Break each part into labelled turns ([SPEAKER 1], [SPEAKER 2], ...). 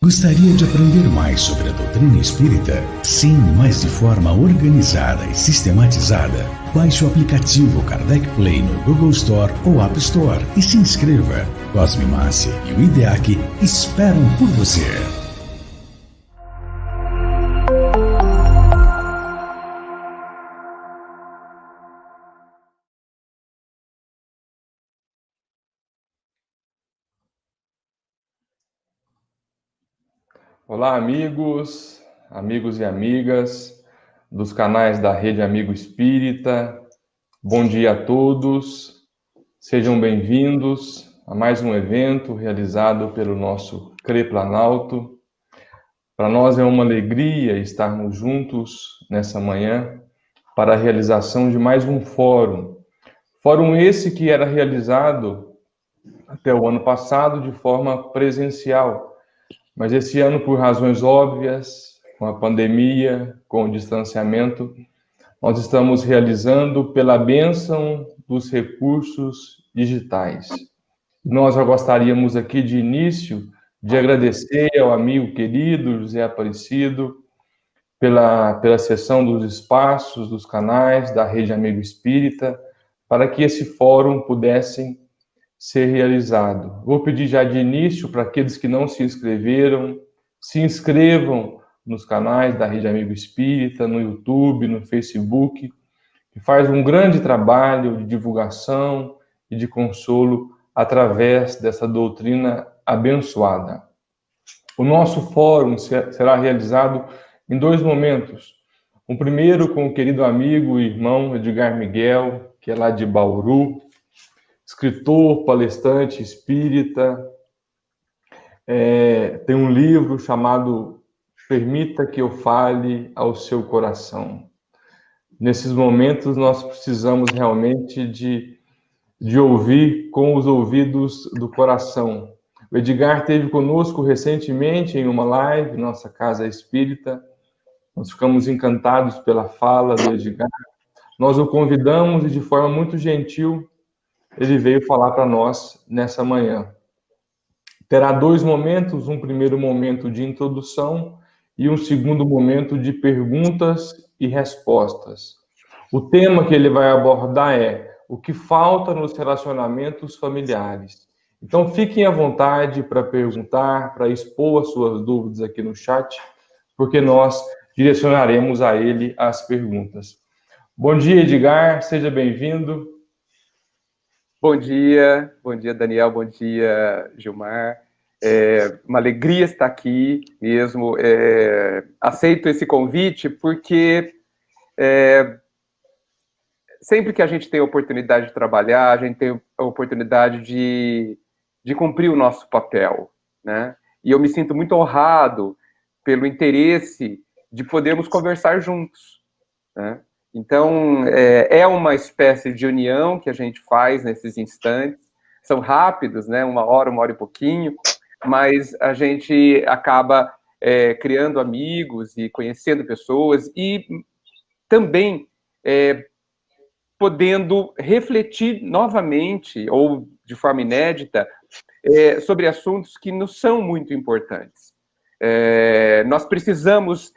[SPEAKER 1] Gostaria de aprender mais sobre a doutrina espírita? Sim, mas de forma organizada e sistematizada. Baixe o aplicativo Kardec Play no Google Store ou App Store e se inscreva. Cosme Massi e o IDEAC esperam por você.
[SPEAKER 2] Olá, amigos e amigas dos canais da Rede Amigo Espírita. Bom dia a todos. Sejam bem-vindos a mais um evento realizado pelo nosso CRE Planalto. Para nós é uma alegria estarmos juntos nessa manhã para a realização de mais um fórum. Fórum esse que era realizado até o ano passado de forma presencial. Mas esse ano, por razões óbvias, com a pandemia, com o distanciamento, nós estamos realizando pela bênção dos recursos digitais. Nós já gostaríamos aqui de início de agradecer ao amigo querido José Aparecido pela cessão dos espaços, dos canais da Rede Amigo Espírita, para que esse fórum pudesse ser realizado. Vou pedir já de início para aqueles que não se inscreveram, se inscrevam nos canais da Rede Amigo Espírita, no YouTube, no Facebook, que faz um grande trabalho de divulgação e de consolo através dessa doutrina abençoada. O nosso fórum será realizado em 2 momentos. O primeiro com o querido amigo e irmão Edgar Miguel, que é lá de Bauru, escritor, palestrante espírita, tem um livro chamado Permita que eu fale ao seu coração. Nesses momentos nós precisamos realmente de ouvir com os ouvidos do coração. O Edgar esteve conosco recentemente em uma live, nossa Casa Espírita. Nós ficamos encantados pela fala do Edgar. Nós o convidamos e de forma muito gentil ele veio falar para nós nessa manhã. Terá 2 momentos, um primeiro momento de introdução e um segundo momento de perguntas e respostas. O tema que ele vai abordar é o que falta nos relacionamentos familiares. Então, fiquem à vontade para perguntar, para expor as suas dúvidas aqui no chat, porque nós direcionaremos a ele as perguntas. Bom dia, Edgar, seja bem-vindo.
[SPEAKER 3] Bom dia Daniel, bom dia Gilmar. Uma alegria estar aqui mesmo. Aceito esse convite porque sempre que a gente tem a oportunidade de trabalhar, a gente tem a oportunidade de cumprir o nosso papel, né? E eu me sinto muito honrado pelo interesse de podermos conversar juntos, né? Então, é uma espécie de união que a gente faz nesses instantes. São rápidos, né? 1 hora e pouquinho, mas a gente acaba criando amigos e conhecendo pessoas e também podendo refletir novamente, ou de forma inédita, sobre assuntos que nos são muito importantes. Nós precisamos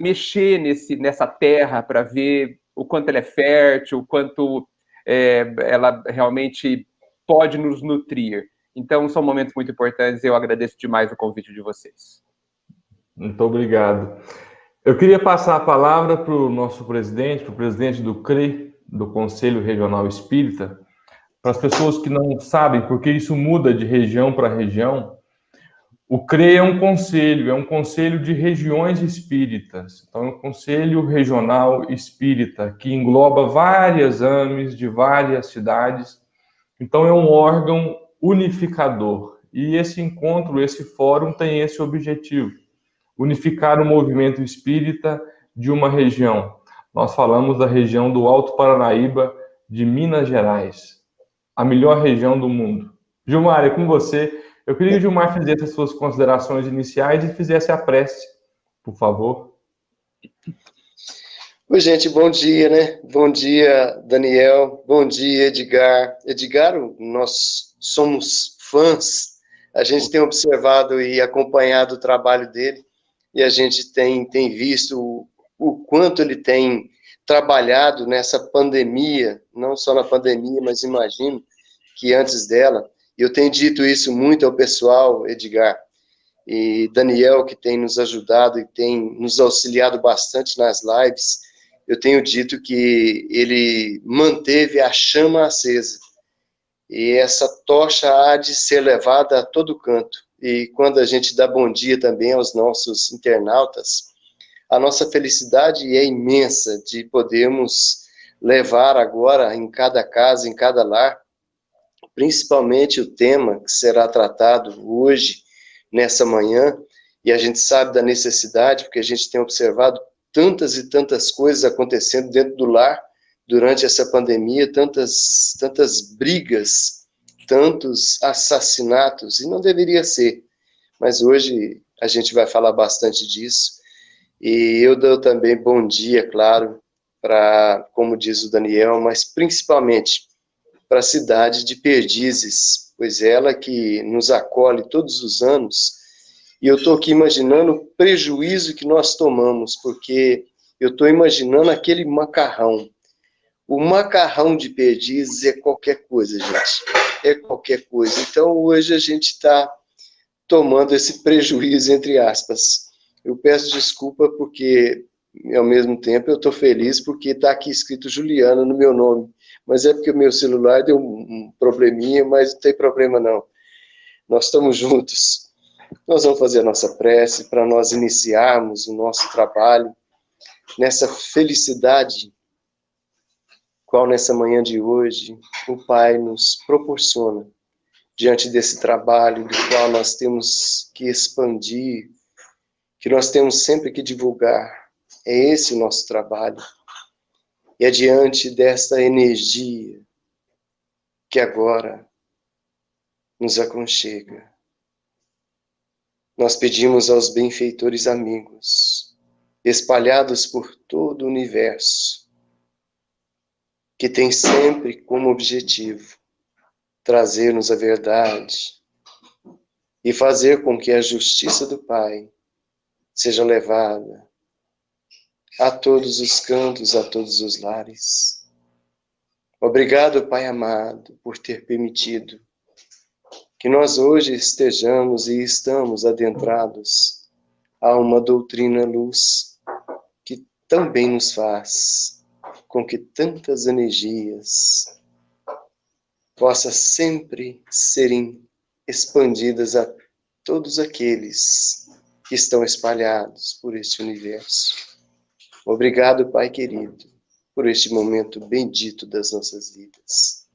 [SPEAKER 3] mexer nessa terra para ver o quanto ela é fértil, o quanto ela realmente pode nos nutrir. Então, são momentos muito importantes e eu agradeço demais o convite de vocês.
[SPEAKER 2] Muito obrigado. Eu queria passar a palavra para o nosso presidente, para o presidente do CRE, do Conselho Regional Espírita, para as pessoas que não sabem, porque isso muda de região para região. O CRE é um conselho de regiões espíritas. Então, é um conselho regional espírita, que engloba várias AMEs de várias cidades. Então, é um órgão unificador. E esse encontro, esse fórum tem esse objetivo: unificar o movimento espírita de uma região. Nós falamos da região do Alto Paranaíba, de Minas Gerais, a melhor região do mundo. Gilmar, é com você. Eu queria que o Gilmar fizesse as suas considerações iniciais e fizesse a prece, por favor.
[SPEAKER 4] Oi, gente, bom dia, né? Bom dia, Daniel. Bom dia, Edgar. Edgar, nós somos fãs A gente tem observado e acompanhado o trabalho dele, e a gente tem visto o quanto ele tem trabalhado nessa pandemia, não só na pandemia, mas imagino que antes dela. Eu tenho dito isso muito ao pessoal, Edgar, e Daniel, que tem nos ajudado e tem nos auxiliado bastante nas lives. Eu tenho dito que ele manteve a chama acesa, e essa tocha há de ser levada a todo canto. E quando a gente dá bom dia também aos nossos internautas, a nossa felicidade é imensa de podermos levar agora em cada casa, em cada lar, principalmente o tema que será tratado hoje, nessa manhã, e a gente sabe da necessidade, porque a gente tem observado tantas e tantas coisas acontecendo dentro do lar durante essa pandemia, tantas brigas, tantos assassinatos, e não deveria ser, mas hoje a gente vai falar bastante disso. E eu dou também bom dia, claro, para, como diz o Daniel, mas principalmente para a cidade de Perdizes, pois ela que nos acolhe todos os anos. E eu estou aqui imaginando o prejuízo que nós tomamos, porque eu estou imaginando aquele macarrão. O macarrão de Perdizes é qualquer coisa, gente. É qualquer coisa. Então, hoje a gente está tomando esse prejuízo, entre aspas. Eu peço desculpa porque, ao mesmo tempo, eu estou feliz porque está aqui escrito Juliana no meu nome. Mas é porque o meu celular deu um probleminha, mas não tem problema não. Nós estamos juntos. Nós vamos fazer a nossa prece para nós iniciarmos o nosso trabalho nessa felicidade, qual nessa manhã de hoje o Pai nos proporciona, diante desse trabalho do qual nós temos que expandir, que nós temos sempre que divulgar. É esse o nosso trabalho. E é diante desta energia que agora nos aconchega. Nós pedimos aos benfeitores amigos, espalhados por todo o universo, que tem sempre como objetivo trazer-nos a verdade e fazer com que a justiça do Pai seja levada a todos os cantos, a todos os lares. Obrigado, Pai amado, por ter permitido que nós hoje estejamos e estamos adentrados a uma doutrina luz que também nos faz com que tantas energias possam sempre serem expandidas a todos aqueles que estão espalhados por este universo. Obrigado, Pai querido, por este momento bendito das nossas vidas,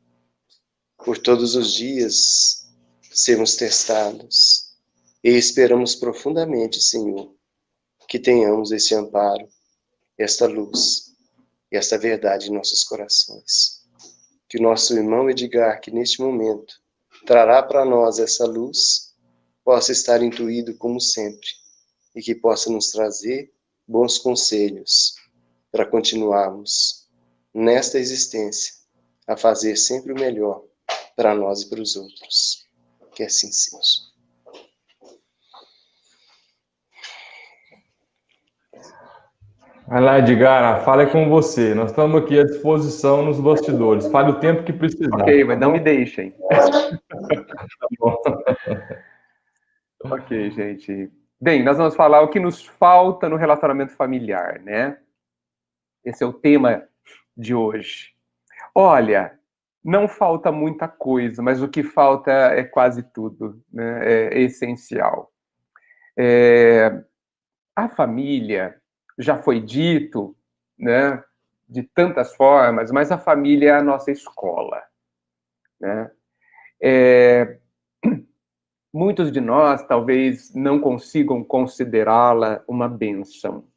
[SPEAKER 4] por todos os dias sermos testados, e esperamos profundamente, Senhor, que tenhamos esse amparo, esta luz e esta verdade em nossos corações. Que o nosso irmão Edgar, que neste momento trará para nós essa luz, possa estar intuído como sempre, e que possa nos trazer bons conselhos para continuarmos nesta existência a fazer sempre o melhor para nós e para os outros. Que assim seja.
[SPEAKER 2] Vai lá, Edgar, a fala é com você. Nós estamos aqui à disposição nos bastidores. Fale o tempo que precisar.
[SPEAKER 3] Ok, mas não me deixem.
[SPEAKER 2] Tá bom.
[SPEAKER 3] Ok, gente. Bem, nós vamos falar o que nos falta no relacionamento familiar, né? Esse é o tema de hoje. Olha, não falta muita coisa, mas o que falta é quase tudo, né? É essencial. A família, já foi dito, né, de tantas formas, mas a família é a nossa escola, né? Muitos de nós talvez não consigam considerá-la uma bênção,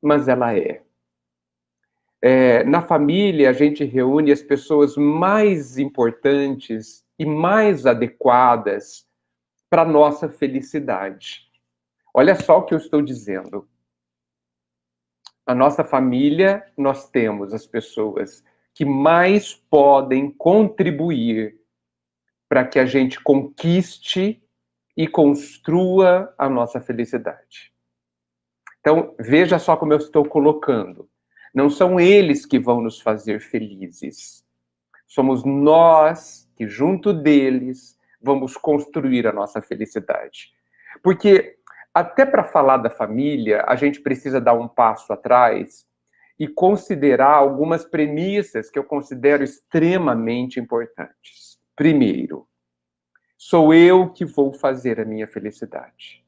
[SPEAKER 3] mas ela é. Na família, a gente reúne as pessoas mais importantes e mais adequadas para a nossa felicidade. Olha só o que eu estou dizendo. A nossa família, nós temos as pessoas que mais podem contribuir para que a gente conquiste e construa a nossa felicidade. Então, veja só como eu estou colocando. Não são eles que vão nos fazer felizes. Somos nós que, junto deles, vamos construir a nossa felicidade. Porque, até para falar da família, a gente precisa dar um passo atrás e considerar algumas premissas que eu considero extremamente importantes. Primeiro, sou eu que vou fazer a minha felicidade.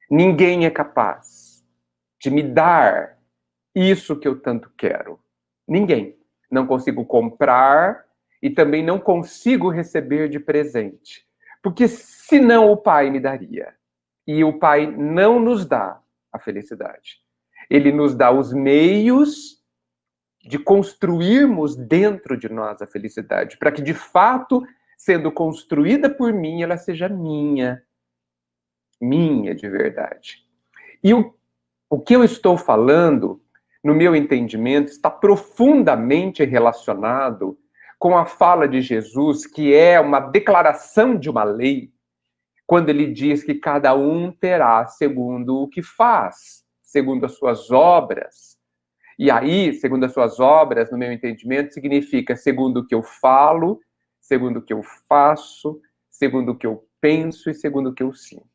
[SPEAKER 3] Ninguém é capaz de me dar isso que eu tanto quero. Ninguém. Não consigo comprar e também não consigo receber de presente. Porque senão o Pai me daria. E o Pai não nos dá a felicidade. Ele nos dá os meios de construirmos dentro de nós a felicidade, para que, de fato, sendo construída por mim, ela seja minha. Minha de verdade. E o que eu estou falando, no meu entendimento, está profundamente relacionado com a fala de Jesus, que é uma declaração de uma lei, quando ele diz que cada um terá segundo o que faz, segundo as suas obras. E aí, segundo as suas obras, no meu entendimento, significa segundo o que eu falo, segundo o que eu faço, segundo o que eu penso e segundo o que eu sinto.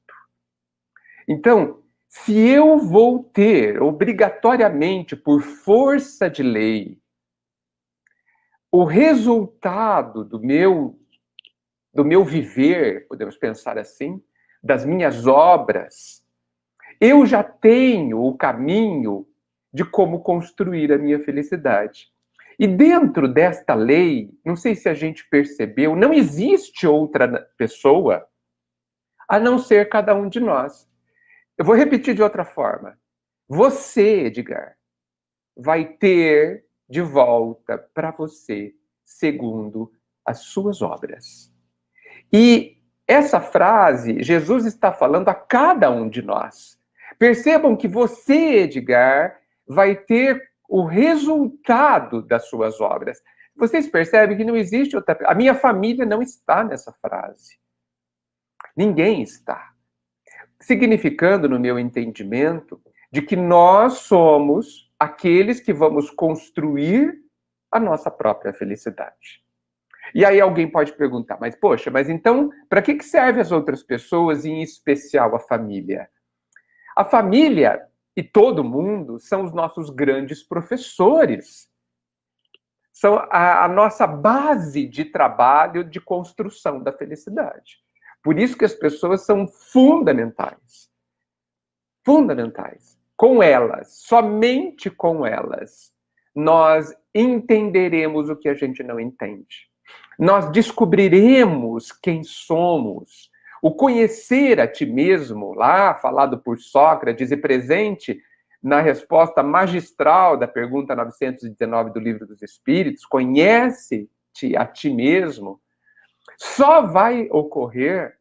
[SPEAKER 3] Então, se eu vou ter, obrigatoriamente, por força de lei, o resultado do meu viver, podemos pensar assim, das minhas obras, eu já tenho o caminho de como construir a minha felicidade. E dentro desta lei, não sei se a gente percebeu, não existe outra pessoa a não ser cada um de nós. Eu vou repetir de outra forma. Você, Edgar, vai ter de volta para você segundo as suas obras. E essa frase, Jesus está falando a cada um de nós. Percebam que você, Edgar, vai ter o resultado das suas obras. Vocês percebem que não existe outra... A minha família não está nessa frase. Ninguém está. Significando, no meu entendimento, de que nós somos aqueles que vamos construir a nossa própria felicidade. E aí alguém pode perguntar, mas poxa, mas então, para que serve as outras pessoas, e em especial a família? A família e todo mundo são os nossos grandes professores. São a nossa base de trabalho de construção da felicidade. Por isso que as pessoas são fundamentais. Fundamentais. Com elas, somente com elas, nós entenderemos o que a gente não entende. Nós descobriremos quem somos. O conhecer a ti mesmo, lá falado por Sócrates e presente na resposta magistral da pergunta 919 do Livro dos Espíritos, conhece-te a ti mesmo, só vai ocorrer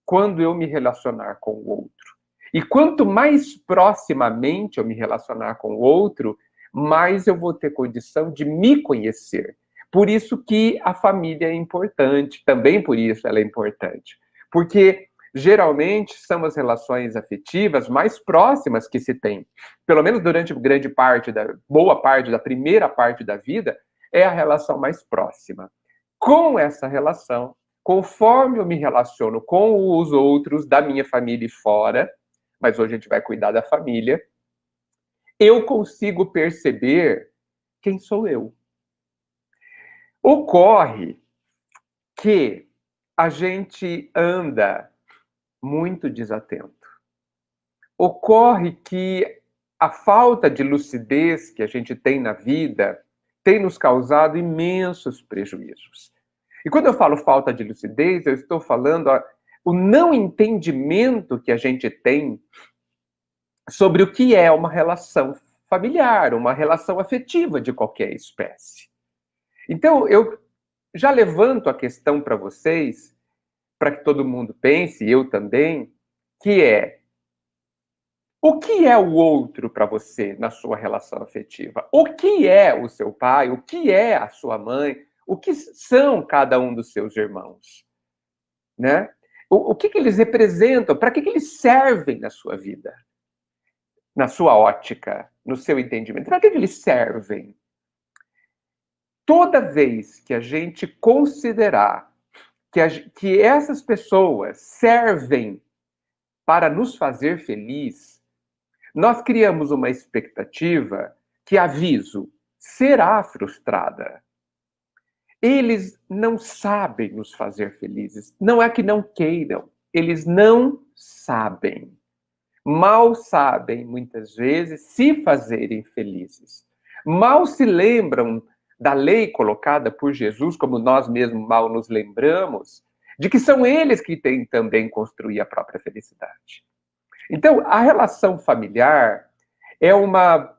[SPEAKER 3] quando eu me relacionar com o outro. E quanto mais proximamente eu me relacionar com o outro, mais eu vou ter condição de me conhecer. Por isso que a família é importante, também por isso ela é importante. Porque, geralmente, são as relações afetivas mais próximas que se tem. Pelo menos durante boa parte da primeira parte da vida, é a relação mais próxima. Com essa relação, conforme eu me relaciono com os outros da minha família e fora, mas hoje a gente vai cuidar da família, eu consigo perceber quem sou eu. Ocorre que a gente anda muito desatento. Ocorre que a falta de lucidez que a gente tem na vida tem nos causado imensos prejuízos. E quando eu falo falta de lucidez, eu estou falando o não entendimento que a gente tem sobre o que é uma relação familiar, uma relação afetiva de qualquer espécie. Então, eu já levanto a questão para vocês, para que todo mundo pense, eu também, que é: o que é o outro para você na sua relação afetiva? O que é o seu pai? O que é a sua mãe? O que são cada um dos seus irmãos? Né? O que eles representam? Para que eles servem na sua vida? Na sua ótica, no seu entendimento. Para que eles servem? Toda vez que a gente considerar que essas pessoas servem para nos fazer feliz, nós criamos uma expectativa que, aviso, será frustrada. Eles não sabem nos fazer felizes. Não é que não queiram, eles não sabem. Mal sabem, muitas vezes, se fazerem felizes. Mal se lembram da lei colocada por Jesus, como nós mesmos mal nos lembramos, de que são eles que têm também construir a própria felicidade. Então, a relação familiar é uma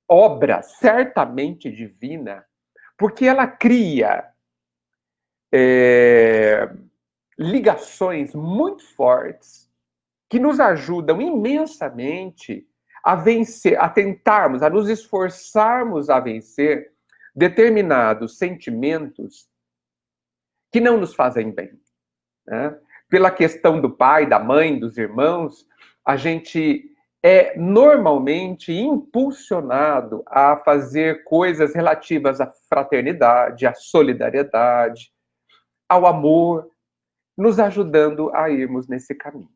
[SPEAKER 3] obra certamente divina, porque ela cria ligações muito fortes que nos ajudam imensamente a vencer, a tentarmos, a nos esforçarmos a vencer determinados sentimentos que não nos fazem bem, né? Pela questão do pai, da mãe, dos irmãos, a gente é normalmente impulsionado a fazer coisas relativas à fraternidade, à solidariedade, ao amor, nos ajudando a irmos nesse caminho.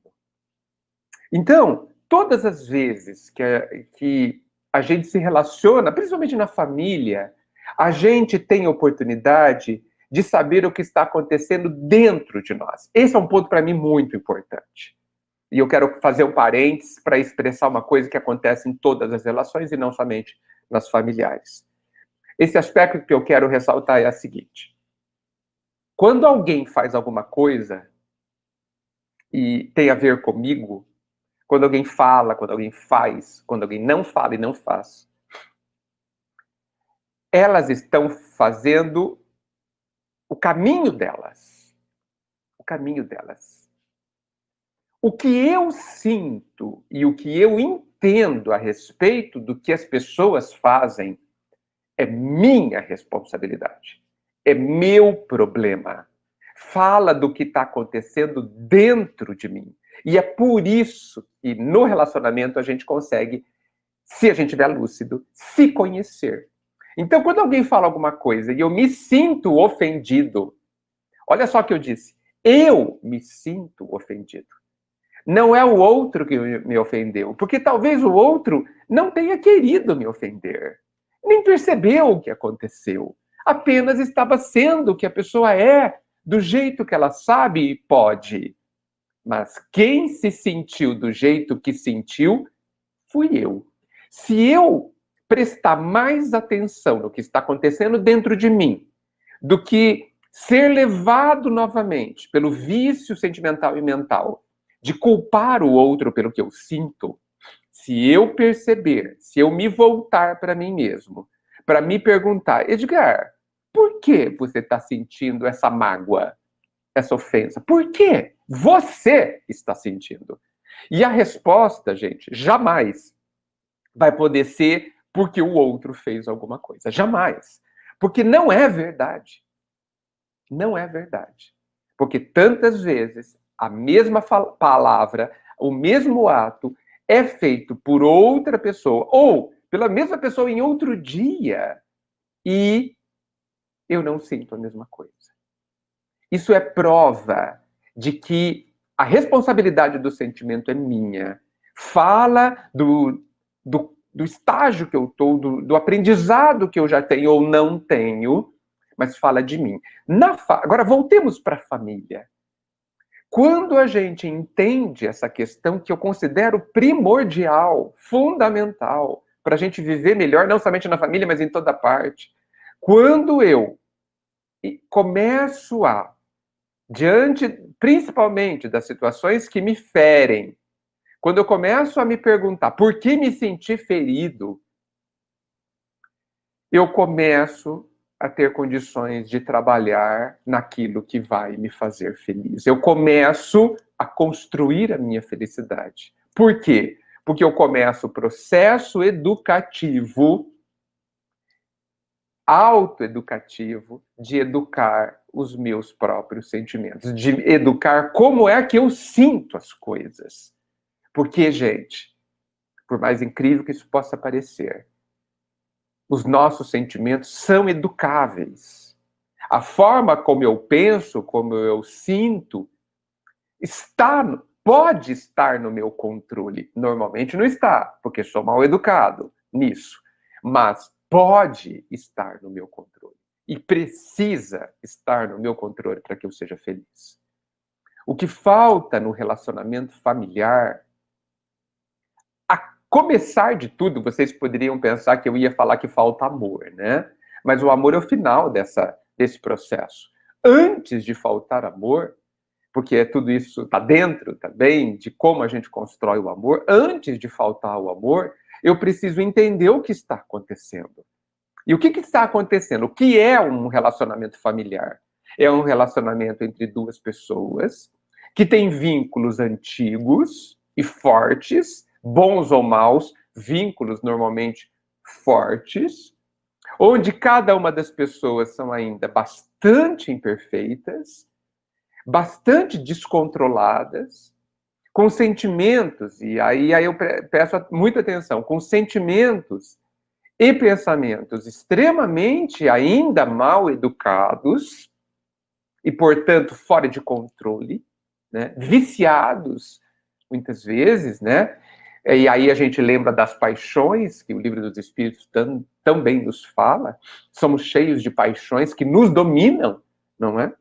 [SPEAKER 3] Então, todas as vezes que a gente se relaciona, principalmente na família, a gente tem oportunidade de saber o que está acontecendo dentro de nós. Esse é um ponto para mim muito importante. E eu quero fazer um parênteses para expressar uma coisa que acontece em todas as relações e não somente nas familiares. Esse aspecto que eu quero ressaltar é o seguinte: quando alguém faz alguma coisa e tem a ver comigo, quando alguém fala, quando alguém faz, quando alguém não fala e não faz, elas estão fazendo o caminho delas. O caminho delas. O que eu sinto e o que eu entendo a respeito do que as pessoas fazem é minha responsabilidade. É meu problema. Fala do que está acontecendo dentro de mim. E é por isso que no relacionamento a gente consegue, se a gente estiver lúcido, se conhecer. Então, quando alguém fala alguma coisa e eu me sinto ofendido, olha só o que eu disse, eu me sinto ofendido. Não é o outro que me ofendeu, porque talvez o outro não tenha querido me ofender, nem percebeu o que aconteceu, apenas estava sendo o que a pessoa é, do jeito que ela sabe e pode. Mas quem se sentiu do jeito que sentiu, fui eu. Se eu prestar mais atenção no que está acontecendo dentro de mim, do que ser levado novamente pelo vício sentimental e mental, de culpar o outro pelo que eu sinto, se eu perceber, se eu me voltar para mim mesmo, para me perguntar, Edgar, por que você está sentindo essa mágoa, essa ofensa? Por que você está sentindo? E a resposta, gente, jamais vai poder ser porque o outro fez alguma coisa. Jamais. Porque não é verdade. Não é verdade. Porque tantas vezes a mesma palavra, o mesmo ato é feito por outra pessoa ou pela mesma pessoa em outro dia e eu não sinto a mesma coisa. Isso é prova de que a responsabilidade do sentimento é minha. Fala do estágio que eu estou, do aprendizado que eu já tenho ou não tenho, mas fala de mim. Agora, voltemos para a família. Quando a gente entende essa questão que eu considero primordial, fundamental, para a gente viver melhor, não somente na família, mas em toda parte. Quando eu começo a, diante, principalmente das situações que me ferem, quando eu começo a me perguntar por que me senti ferido, eu começo a ter condições de trabalhar naquilo que vai me fazer feliz. Eu começo a construir a minha felicidade. Por quê? Porque eu começo o processo educativo autoeducativo de educar os meus próprios sentimentos, de educar como é que eu sinto as coisas. Porque, gente, por mais incrível que isso possa parecer, os nossos sentimentos são educáveis. A forma como eu penso, como eu sinto, pode estar no meu controle. Normalmente não está, porque sou mal educado nisso. Mas pode estar no meu controle. E precisa estar no meu controle para que eu seja feliz. O que falta no relacionamento familiar, a começar de tudo, vocês poderiam pensar que eu ia falar que falta amor, né? Mas o amor é o final desse processo. Antes de faltar amor, porque tudo isso está dentro também de como a gente constrói o amor, antes de faltar o amor, eu preciso entender o que está acontecendo. E o que está acontecendo? O que é um relacionamento familiar? É um relacionamento entre duas pessoas que têm vínculos antigos e fortes, bons ou maus, vínculos normalmente fortes, onde cada uma das pessoas são ainda bastante imperfeitas, bastante descontroladas, com sentimentos, e aí eu peço muita atenção, com sentimentos e pensamentos extremamente ainda mal educados, e, portanto, fora de controle, né? Viciados, muitas vezes, né? E aí a gente lembra das paixões, que o Livro dos Espíritos também nos fala, somos cheios de paixões que nos dominam, não é?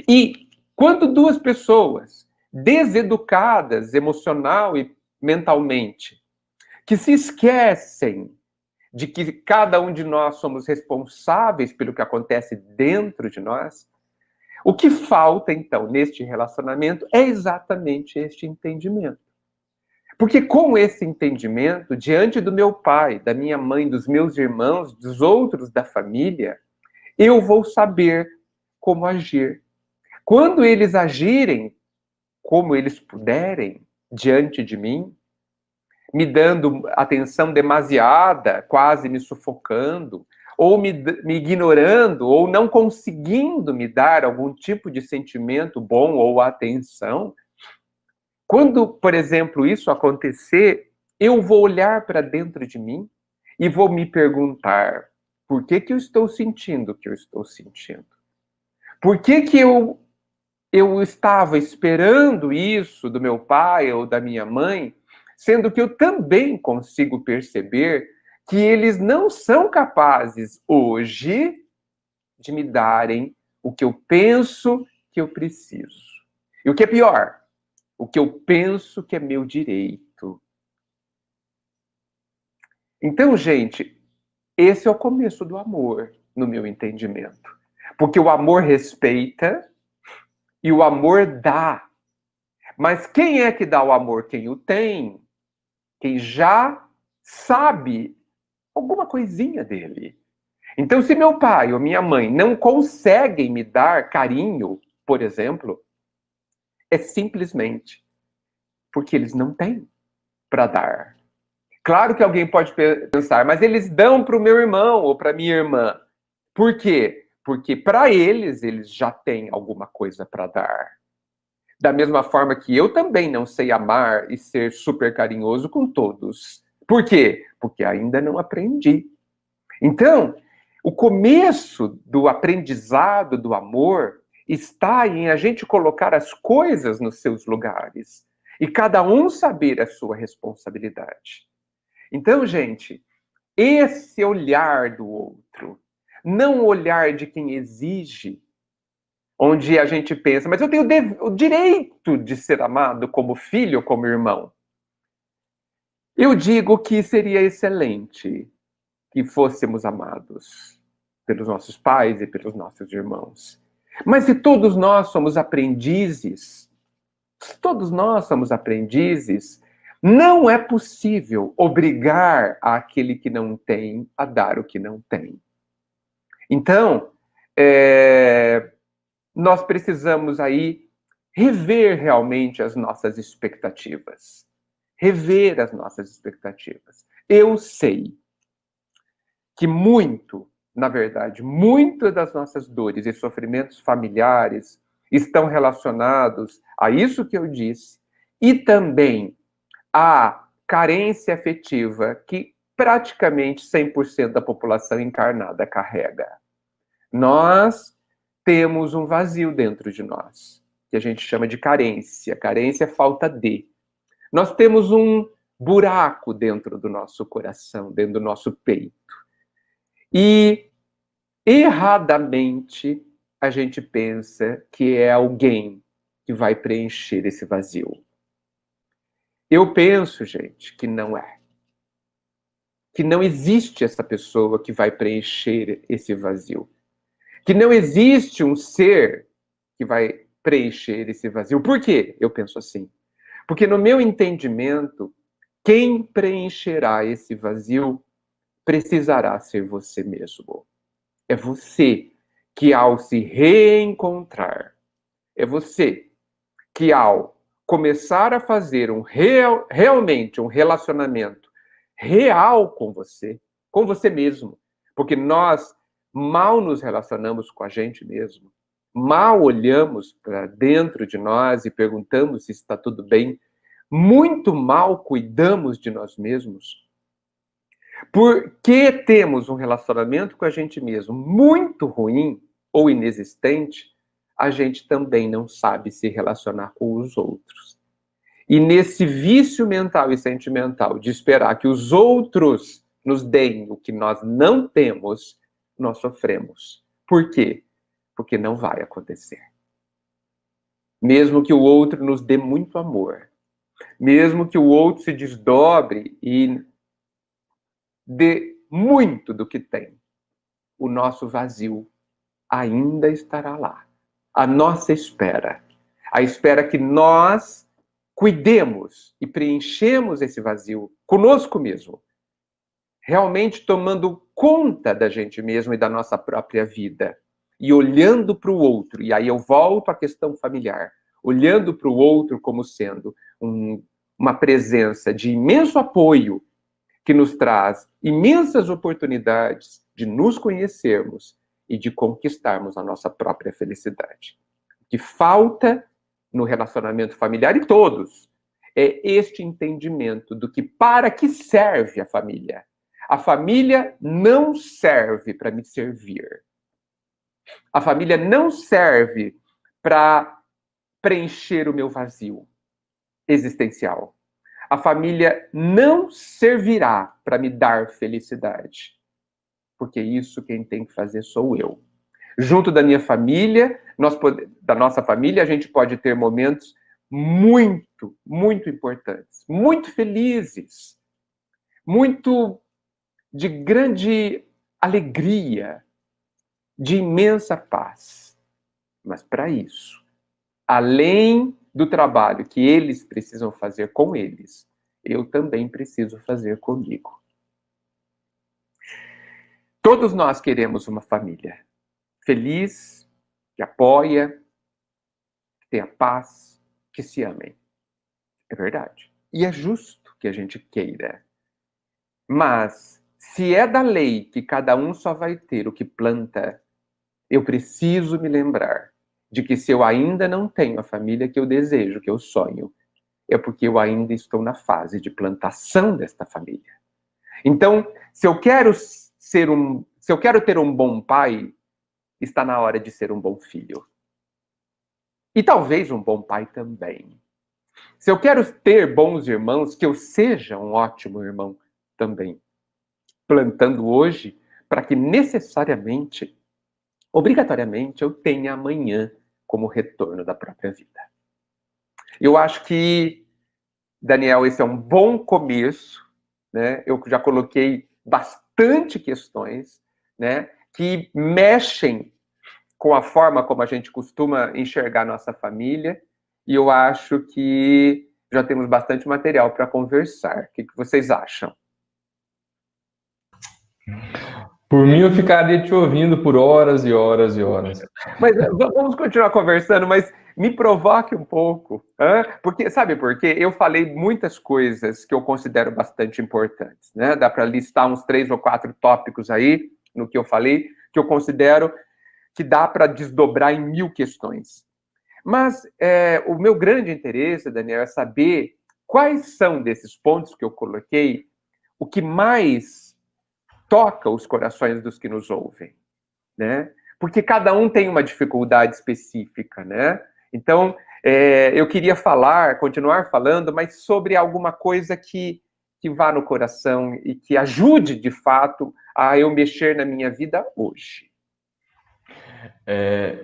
[SPEAKER 3] E quando duas pessoas deseducadas emocional e mentalmente, que se esquecem de que cada um de nós somos responsáveis pelo que acontece dentro de nós, o que falta, então, neste relacionamento é exatamente este entendimento. Porque com esse entendimento, diante do meu pai, da minha mãe, dos meus irmãos, dos outros da família, eu vou saber como agir. Quando eles agirem como eles puderem diante de mim, me dando atenção demasiada, quase me sufocando, ou me ignorando, ou não conseguindo me dar algum tipo de sentimento bom ou atenção, quando, por exemplo, isso acontecer, eu vou olhar para dentro de mim e vou me perguntar: por que eu estou sentindo o que eu estou sentindo? Por que eu estava esperando isso do meu pai ou da minha mãe, sendo que eu também consigo perceber que eles não são capazes hoje de me darem o que eu penso que eu preciso. E o que é pior, o que eu penso que é meu direito. Então, gente, esse é o começo do amor, no meu entendimento. Porque o amor respeita e o amor dá. Mas quem é que dá o amor? Quem o tem. Quem já sabe alguma coisinha dele. Então, se meu pai ou minha mãe não conseguem me dar carinho, por exemplo, é simplesmente porque eles não têm para dar. Claro que alguém pode pensar, mas eles dão para o meu irmão ou para minha irmã. Por quê? Porque para eles já têm alguma coisa para dar. Da mesma forma que eu também não sei amar e ser super carinhoso com todos. Por quê? Porque ainda não aprendi. Então, o começo do aprendizado do amor está em a gente colocar as coisas nos seus lugares e cada um saber a sua responsabilidade. Então, gente, esse olhar do outro, não o olhar de quem exige, onde a gente pensa, mas eu tenho o direito de ser amado como filho ou como irmão. Eu digo que seria excelente que fôssemos amados pelos nossos pais e pelos nossos irmãos. Mas se todos nós somos aprendizes, não é possível obrigar aquele que não tem a dar o que não tem. Então, nós precisamos aí rever realmente as nossas expectativas. Eu sei que que na verdade, muitas das nossas dores e sofrimentos familiares estão relacionados a isso que eu disse e também à carência afetiva que praticamente 100% da população encarnada carrega. Nós temos um vazio dentro de nós, que a gente chama de carência. Carência é falta de. Nós temos um buraco dentro do nosso coração, dentro do nosso peito. E, erradamente, a gente pensa que é alguém que vai preencher esse vazio. Eu penso, gente, que não é. Que não existe essa pessoa que vai preencher esse vazio. Que não existe um ser que vai preencher esse vazio. Por quê? Eu penso assim. Porque no meu entendimento, quem preencherá esse vazio precisará ser você mesmo. É você que, ao se reencontrar, é você que, ao começar a fazer realmente um relacionamento real com você mesmo, porque nós mal nos relacionamos com a gente mesmo, mal olhamos para dentro de nós e perguntamos se está tudo bem, muito mal cuidamos de nós mesmos. Porque temos um relacionamento com a gente mesmo muito ruim ou inexistente, a gente também não sabe se relacionar com os outros. E nesse vício mental e sentimental de esperar que os outros nos deem o que nós não temos, nós sofremos. Por quê? Porque não vai acontecer. Mesmo que o outro nos dê muito amor, mesmo que o outro se desdobre e dê muito do que tem, o nosso vazio ainda estará lá. A nossa espera. A espera que nós cuidemos e preenchemos esse vazio conosco mesmo. Realmente tomando conta da gente mesmo e da nossa própria vida. E olhando para o outro. E aí eu volto à questão familiar. Olhando para o outro como sendo uma presença de imenso apoio que nos traz imensas oportunidades de nos conhecermos e de conquistarmos a nossa própria felicidade. O que falta no relacionamento familiar, e todos, é este entendimento do que para que serve a família. A família não serve para me servir. A família não serve para preencher o meu vazio existencial. A família não servirá para me dar felicidade. Porque isso quem tem que fazer sou eu. Junto da minha família, da nossa família, a gente pode ter momentos muito, muito importantes, muito felizes, muito de grande alegria, de imensa paz. Mas para isso, além do trabalho que eles precisam fazer com eles, eu também preciso fazer comigo. Todos nós queremos uma família feliz, que apoia, que tenha paz, que se amem. É verdade. E é justo que a gente queira. Mas, se é da lei que cada um só vai ter o que planta, eu preciso me lembrar de que se eu ainda não tenho a família que eu desejo, que eu sonho, é porque eu ainda estou na fase de plantação desta família. Então, se eu quero ter um bom pai, está na hora de ser um bom filho. E talvez um bom pai também. Se eu quero ter bons irmãos, que eu seja um ótimo irmão também. Plantando hoje para que necessariamente, obrigatoriamente, eu tenha amanhã como retorno da própria vida. Eu acho que, Daniel, esse é um bom começo, né? Eu já coloquei bastante questões, né, que mexem com a forma como a gente costuma enxergar nossa família, e eu acho que já temos bastante material para conversar. O que vocês acham?
[SPEAKER 2] Por mim, eu ficaria te ouvindo por horas e horas e horas.
[SPEAKER 3] Mas vamos continuar conversando, mas me provoque um pouco. Porque, sabe por quê? Eu falei muitas coisas que eu considero bastante importantes, né? Dá para listar uns 3 ou 4 tópicos aí, no que eu falei, que eu considero que dá para desdobrar em 1000 questões. Mas o meu grande interesse, Daniel, é saber quais são desses pontos que eu coloquei o que mais toca os corações dos que nos ouvem, né? Porque cada um tem uma dificuldade específica, né? Então, eu queria continuar falando, mas sobre alguma coisa que vá no coração e que ajude, de fato, a eu mexer na minha vida hoje.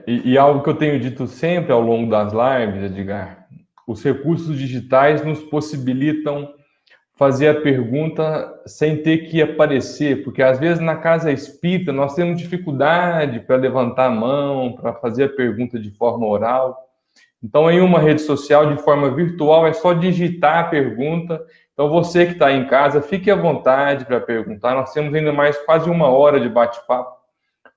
[SPEAKER 2] E algo que eu tenho dito sempre ao longo das lives, Edgar, os recursos digitais nos possibilitam fazer a pergunta sem ter que aparecer, porque às vezes na casa espírita nós temos dificuldade para levantar a mão, para fazer a pergunta de forma oral. Então, em uma rede social, de forma virtual, é só digitar a pergunta. Então, você que está em casa, fique à vontade para perguntar. Nós temos ainda mais quase 1 hora de bate-papo.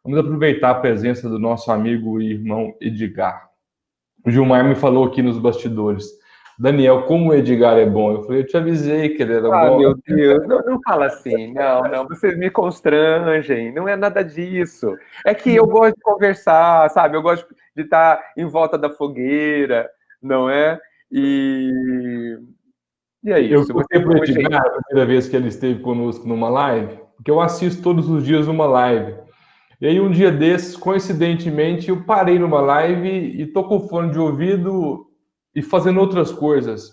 [SPEAKER 2] Vamos aproveitar a presença do nosso amigo e irmão Edgar. O Gilmar me falou aqui nos bastidores: Daniel, como o Edgar é bom. Eu falei, eu te avisei que ele era bom.
[SPEAKER 3] Meu Deus, não fala assim, não, vocês me constrangem, não é nada disso. É que eu gosto de conversar, sabe? Eu gosto de estar em volta da fogueira, não é? E é isso.
[SPEAKER 2] Eu contei para o Edgar a primeira vez que ele esteve conosco numa live, porque eu assisto todos os dias uma live. E aí, um dia desses, coincidentemente, eu parei numa live e tô com fone de ouvido e fazendo outras coisas.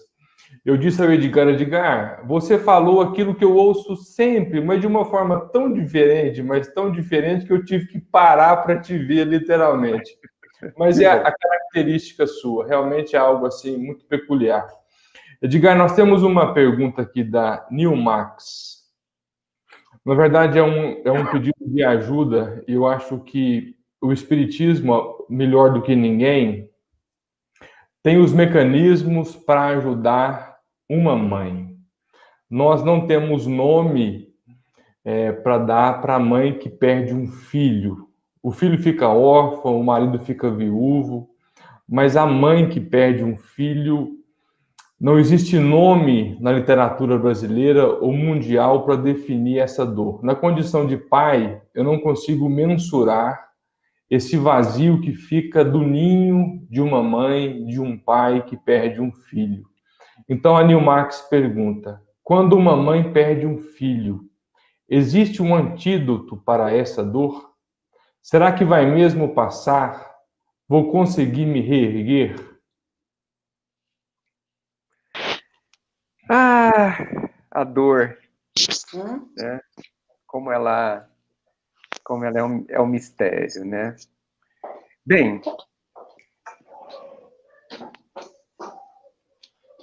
[SPEAKER 2] Eu disse ao Edgar, você falou aquilo que eu ouço sempre, mas de uma forma tão diferente, mas tão diferente que eu tive que parar para te ver, literalmente. Mas é a característica sua, realmente é algo assim muito peculiar. Edgar, nós temos uma pergunta aqui da Nilmax. Na verdade, é um pedido de ajuda, e eu acho que o Espiritismo, melhor do que ninguém, tem os mecanismos para ajudar uma mãe. Nós não temos nome para dar para a mãe que perde um filho. O filho fica órfão, o marido fica viúvo, mas a mãe que perde um filho, não existe nome na literatura brasileira ou mundial para definir essa dor. Na condição de pai, eu não consigo mensurar esse vazio que fica do ninho de uma mãe, de um pai que perde um filho. Então a Nilmax pergunta: quando uma mãe perde um filho, existe um antídoto para essa dor? Será que vai mesmo passar? Vou conseguir me reerguer?
[SPEAKER 3] A dor, né? Como ela é um mistério, né? Bem,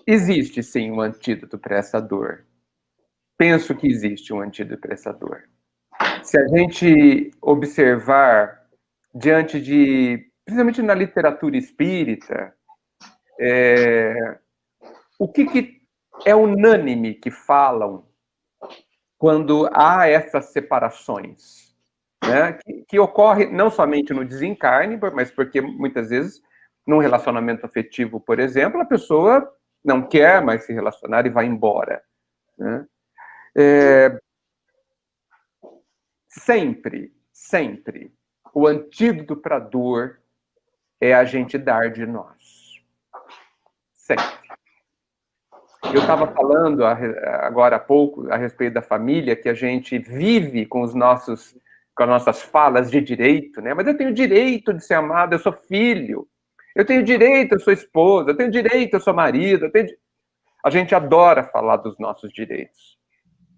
[SPEAKER 3] existe sim um antídoto para essa dor. Penso que existe um antídoto para essa dor. Se a gente observar diante de, principalmente na literatura espírita, o que é unânime que falam quando há essas separações, né? Que ocorre não somente no desencarne, mas porque muitas vezes, num relacionamento afetivo, por exemplo, a pessoa não quer mais se relacionar e vai embora, né? Sempre, o antídoto para a dor é a gente dar de nós. Sempre. Eu estava falando agora há pouco a respeito da família, que a gente vive com as nossas falas de direito, né? Mas eu tenho direito de ser amado, eu sou filho. Eu tenho direito, eu sou esposa. Eu tenho direito, eu sou marido. A gente adora falar dos nossos direitos.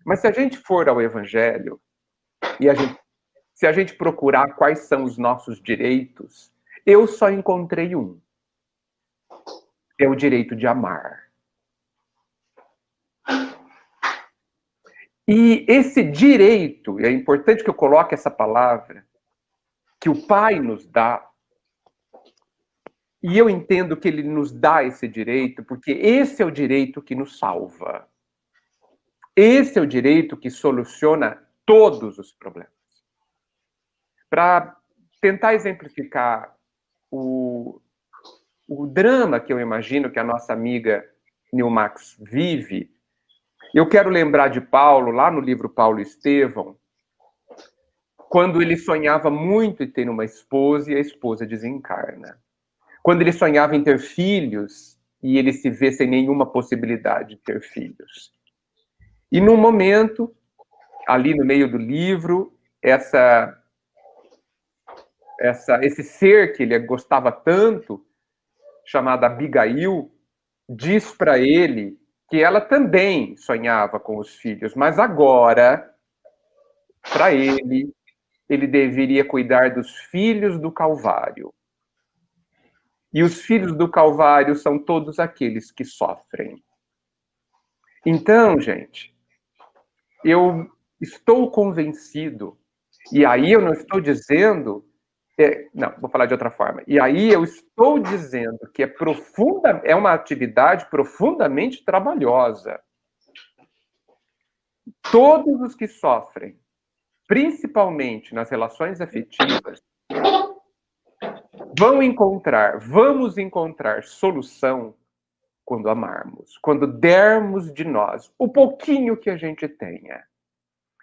[SPEAKER 3] Mas se a gente for ao Evangelho e se a gente procurar quais são os nossos direitos, eu só encontrei um. É o direito de amar. E esse direito, e é importante que eu coloque essa palavra, que o Pai nos dá, e eu entendo que ele nos dá esse direito, porque esse é o direito que nos salva. Esse é o direito que soluciona todos os problemas. para tentar exemplificar o drama que eu imagino que a nossa amiga Nilmax vive, eu quero lembrar de Paulo, lá no livro Paulo e Estevão, quando ele sonhava muito em ter uma esposa e a esposa desencarna. Quando ele sonhava em ter filhos e ele se vê sem nenhuma possibilidade de ter filhos. E num momento, ali no meio do livro, esse ser que ele gostava tanto, chamada Abigail, diz para ele que ela também sonhava com os filhos, mas agora, para ele deveria cuidar dos filhos do Calvário. E os filhos do Calvário são todos aqueles que sofrem. Então, gente, eu estou convencido, e aí eu não estou dizendo... não, vou falar de outra forma. E aí eu estou dizendo que é uma atividade profundamente trabalhosa. Todos os que sofrem, principalmente nas relações afetivas, vamos encontrar solução quando amarmos, quando dermos de nós o pouquinho que a gente tenha.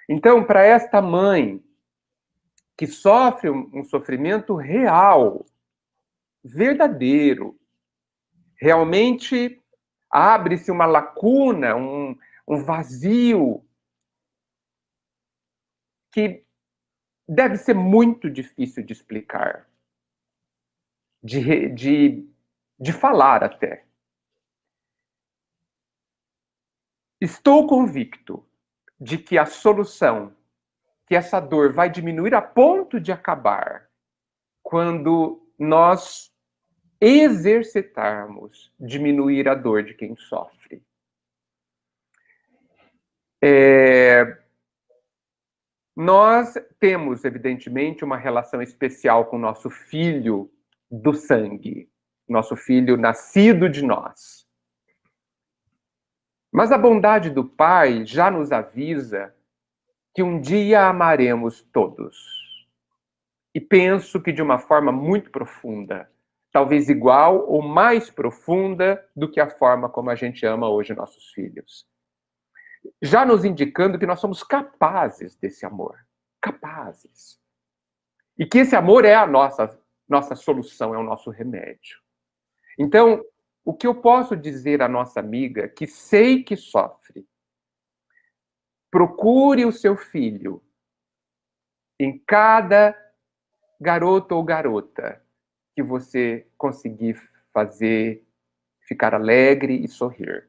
[SPEAKER 3] Então, para esta mãe que sofre um sofrimento real, verdadeiro, realmente abre-se uma lacuna, um vazio que deve ser muito difícil de explicar, de falar até. Estou convicto de que a solução, que essa dor vai diminuir a ponto de acabar quando nós exercitarmos diminuir a dor de quem sofre. Nós temos, evidentemente, uma relação especial com o nosso filho do sangue, nosso filho nascido de nós. Mas a bondade do Pai já nos avisa que um dia amaremos todos. E penso que de uma forma muito profunda, talvez igual ou mais profunda do que a forma como a gente ama hoje nossos filhos. Já nos indicando que nós somos capazes desse amor. Capazes. E que esse amor é a nossa solução, é o nosso remédio. Então, o que eu posso dizer à nossa amiga, que sei que sofre, procure o seu filho em cada garoto ou garota que você conseguir fazer ficar alegre e sorrir.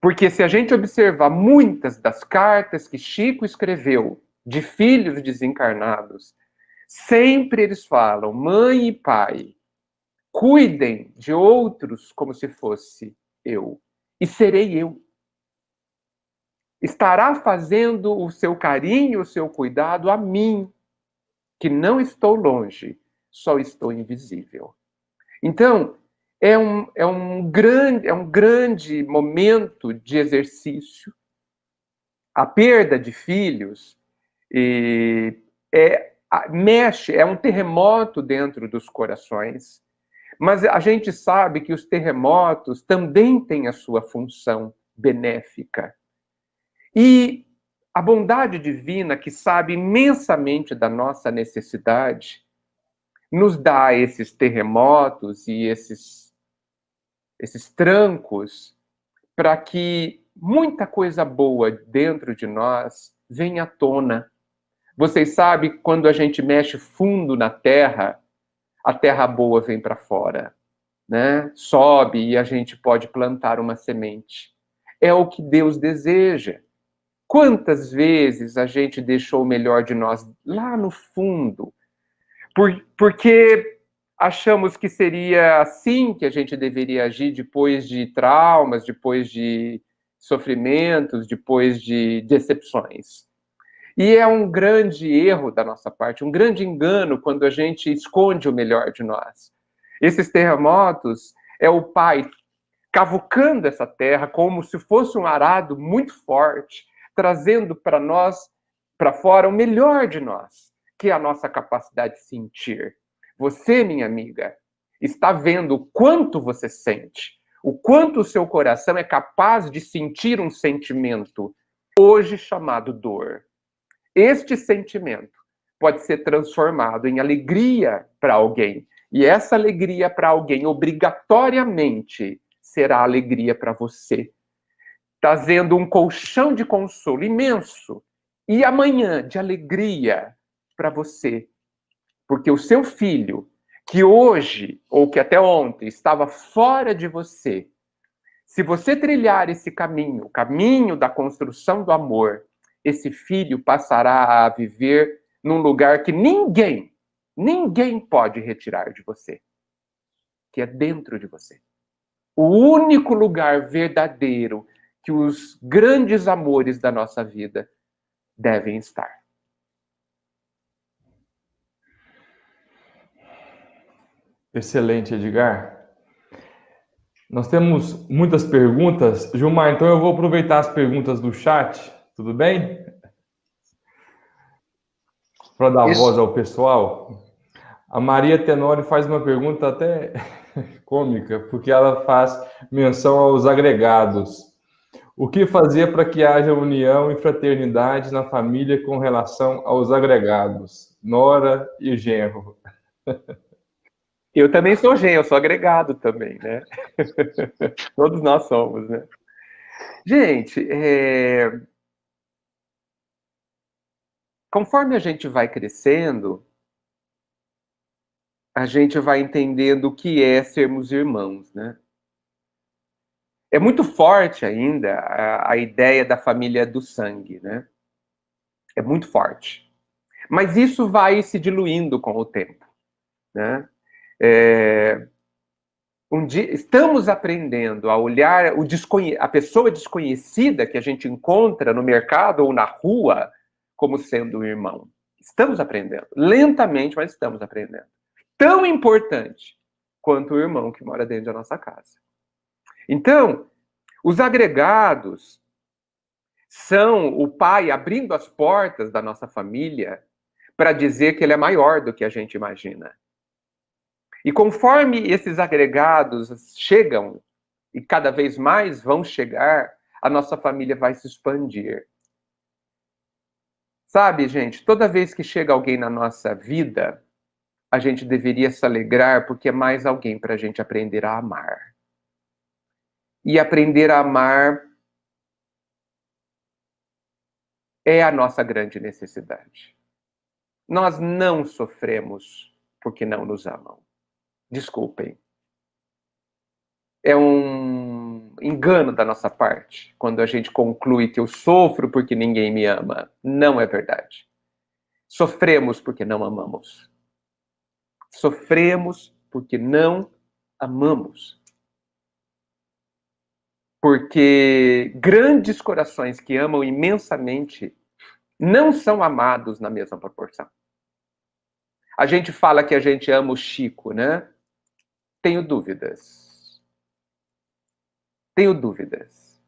[SPEAKER 3] Porque se a gente observar muitas das cartas que Chico escreveu de filhos desencarnados, sempre eles falam, mãe e pai, cuidem de outros como se fosse eu, e serei eu. Estará fazendo o seu carinho, o seu cuidado a mim, que não estou longe, só estou invisível. Então, é um grande momento de exercício. A perda de filhos mexe, é um terremoto dentro dos corações, mas a gente sabe que os terremotos também têm a sua função benéfica. E a bondade divina, que sabe imensamente da nossa necessidade, nos dá esses terremotos e esses trancos para que muita coisa boa dentro de nós venha à tona. Vocês sabem, quando a gente mexe fundo na terra, a terra boa vem para fora, né? Sobe e a gente pode plantar uma semente. É o que Deus deseja. Quantas vezes a gente deixou o melhor de nós lá no fundo, porque achamos que seria assim que a gente deveria agir depois de traumas, depois de sofrimentos, depois de decepções. E é um grande erro da nossa parte, um grande engano quando a gente esconde o melhor de nós. Esses terremotos é o Pai cavucando essa terra como se fosse um arado muito forte, trazendo para nós, para fora, o melhor de nós. que é a nossa capacidade de sentir. Você, minha amiga, está vendo o quanto você sente, o quanto o seu coração é capaz de sentir um sentimento, hoje chamado dor. Este sentimento pode ser transformado em alegria para alguém. E essa alegria para alguém, obrigatoriamente, será alegria para você, trazendo um colchão de consolo imenso e amanhã de alegria para você. Porque o seu filho, que hoje, ou que até ontem, estava fora de você, se você trilhar esse caminho, o caminho da construção do amor, esse filho passará a viver num lugar que ninguém pode retirar de você, que é dentro de você. O único lugar verdadeiro que os grandes amores da nossa vida devem estar.
[SPEAKER 2] Excelente, Edgar. Nós temos muitas perguntas. Gilmar, então eu vou aproveitar as perguntas do chat, tudo bem? Para dar voz ao pessoal. A Maria Tenório faz uma pergunta até cômica, porque ela faz menção aos agregados. O que fazer para que haja união e fraternidade na família com relação aos agregados? Nora e genro.
[SPEAKER 3] Eu também sou genro, eu sou agregado também, né? Todos nós somos, né? Gente, conforme a gente vai crescendo, a gente vai entendendo o que é sermos irmãos, né? É muito forte ainda a ideia da família do sangue, né? É muito forte. Mas isso vai se diluindo com o tempo, né? Um dia, estamos aprendendo a olhar a pessoa desconhecida que a gente encontra no mercado ou na rua como sendo um irmão. Estamos aprendendo. Lentamente, mas estamos aprendendo. Tão importante quanto o irmão que mora dentro da nossa casa. Então, os agregados são o pai abrindo as portas da nossa família para dizer que ele é maior do que a gente imagina. E conforme esses agregados chegam, e cada vez mais vão chegar, a nossa família vai se expandir. Sabe, gente, toda vez que chega alguém na nossa vida, a gente deveria se alegrar porque é mais alguém para a gente aprender a amar. E aprender a amar é a nossa grande necessidade. Nós não sofremos porque não nos amam. Desculpem. É um engano da nossa parte quando a gente conclui que eu sofro porque ninguém me ama. Não é verdade. Sofremos porque não amamos. Sofremos porque não amamos. Porque grandes corações que amam imensamente não são amados na mesma proporção. A gente fala que a gente ama o Chico, né? Tenho dúvidas. Tenho dúvidas.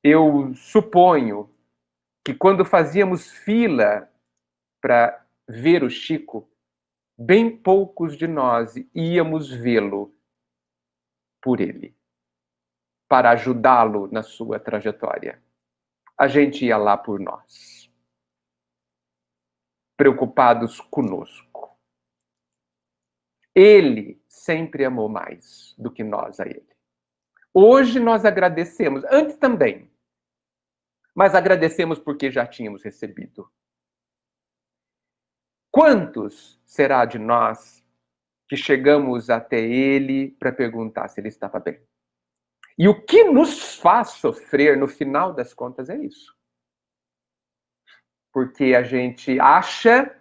[SPEAKER 3] Eu suponho que quando fazíamos fila para ver o Chico, bem poucos de nós íamos vê-lo por ele, para ajudá-lo na sua trajetória. A gente ia lá por nós, preocupados conosco. Ele sempre amou mais do que nós a ele. Hoje nós agradecemos, antes também, mas agradecemos porque já tínhamos recebido. Quantos será de nós que chegamos até ele para perguntar se ele estava bem? E o que nos faz sofrer, no final das contas, é isso. Porque a gente acha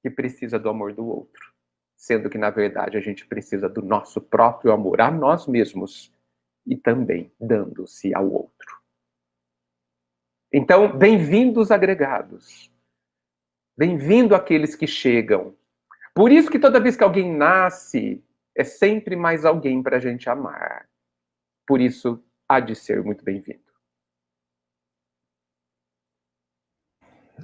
[SPEAKER 3] que precisa do amor do outro, sendo que, na verdade, a gente precisa do nosso próprio amor a nós mesmos e também dando-se ao outro. Então, bem-vindos agregados. Bem-vindo àqueles que chegam. Por isso que toda vez que alguém nasce, é sempre mais alguém para a gente amar. Por isso, há de ser muito bem-vindo.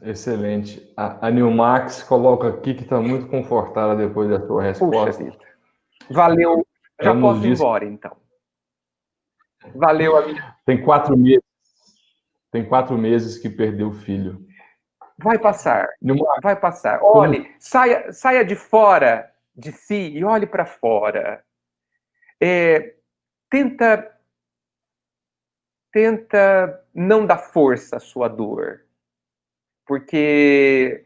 [SPEAKER 2] Excelente. A Nilmax coloca aqui que está muito confortável depois da sua resposta.
[SPEAKER 3] Puxa vida. Valeu. Já
[SPEAKER 2] Ela nos
[SPEAKER 3] posso ir
[SPEAKER 2] diz
[SPEAKER 3] embora, então. Valeu a minha.
[SPEAKER 2] tem 4 meses. Tem 4 meses que perdeu o filho.
[SPEAKER 3] Vai passar.
[SPEAKER 2] Nilmax,
[SPEAKER 3] Vai passar.
[SPEAKER 2] como-
[SPEAKER 3] Olhe, saia de fora de si e olhe para fora. Tenta não dar força à sua dor. Porque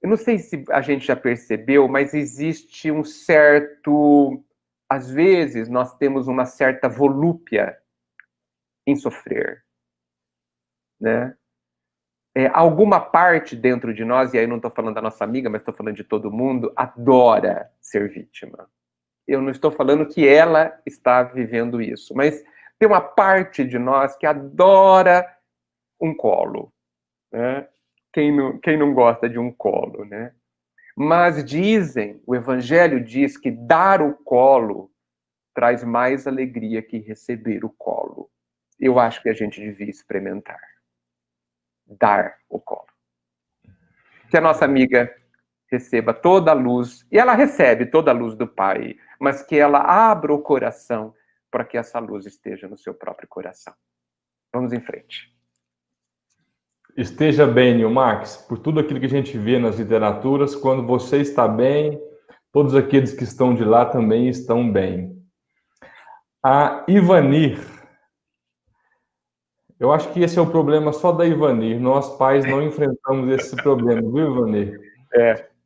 [SPEAKER 3] eu não sei se a gente já percebeu, mas existe um certo... Às vezes, nós temos uma certa volúpia em sofrer, né? Alguma parte dentro de nós, e aí não estou falando da nossa amiga, mas estou falando de todo mundo, adora ser vítima. Eu não estou falando que ela está vivendo isso, mas tem uma parte de nós que adora um colo, né? Quem não gosta de um colo, né? Mas dizem, o Evangelho diz que dar o colo traz mais alegria que receber o colo. Eu acho que a gente devia experimentar. Dar o colo. Que a nossa amiga receba toda a luz, e ela recebe toda a luz do Pai, mas que ela abra o coração para que essa luz esteja no seu próprio coração. Vamos em frente.
[SPEAKER 2] Esteja bem, Nilmax, por tudo aquilo que a gente vê nas literaturas, quando você está bem, todos aqueles que estão de lá também estão bem. A Ivanir, eu acho que esse é o problema só da Ivanir, nós pais não enfrentamos esse problema, viu, Ivanir?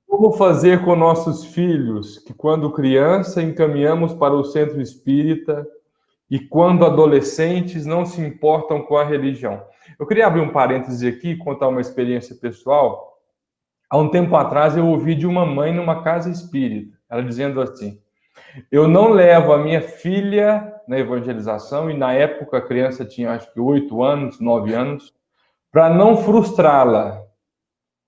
[SPEAKER 2] Como fazer com nossos filhos, que quando criança encaminhamos para o centro espírita e quando adolescentes não se importam com a religião? Eu queria abrir um parêntese aqui e contar uma experiência pessoal. Há um tempo atrás eu ouvi de uma mãe numa casa espírita, ela dizendo assim: eu não levo a minha filha na evangelização, e na época a criança tinha acho que 8 anos, 9 anos, para não frustrá-la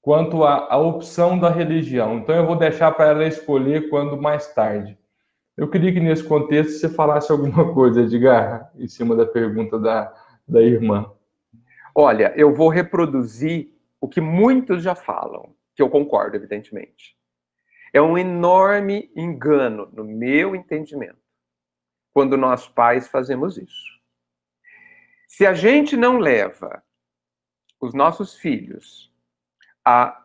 [SPEAKER 2] quanto à opção da religião. Então eu vou deixar para ela escolher quando mais tarde. Eu queria que nesse contexto você falasse alguma coisa, Edgar, em cima da pergunta da irmã.
[SPEAKER 3] Olha, eu vou reproduzir o que muitos já falam, que eu concordo, evidentemente. É um enorme engano, no meu entendimento, quando nós pais fazemos isso. Se a gente não leva os nossos filhos a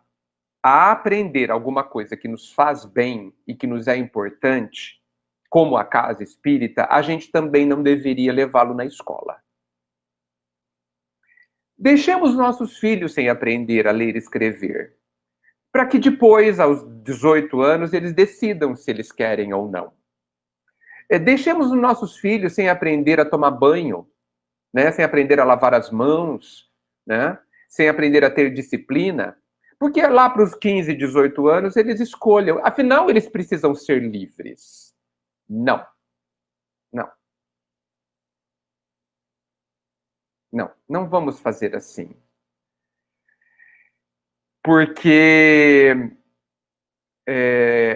[SPEAKER 3] aprender alguma coisa que nos faz bem e que nos é importante, como a casa espírita, a gente também não deveria levá-lo na escola. Deixemos nossos filhos sem aprender a ler e escrever, para que depois, aos 18 anos, eles decidam se eles querem ou não. Deixemos os nossos filhos sem aprender a tomar banho, né? Sem aprender a lavar as mãos, né? Sem aprender a ter disciplina, porque lá para os 15, 18 anos eles escolham. Afinal, eles precisam ser livres. Não. Não. Não. Não vamos fazer assim. Porque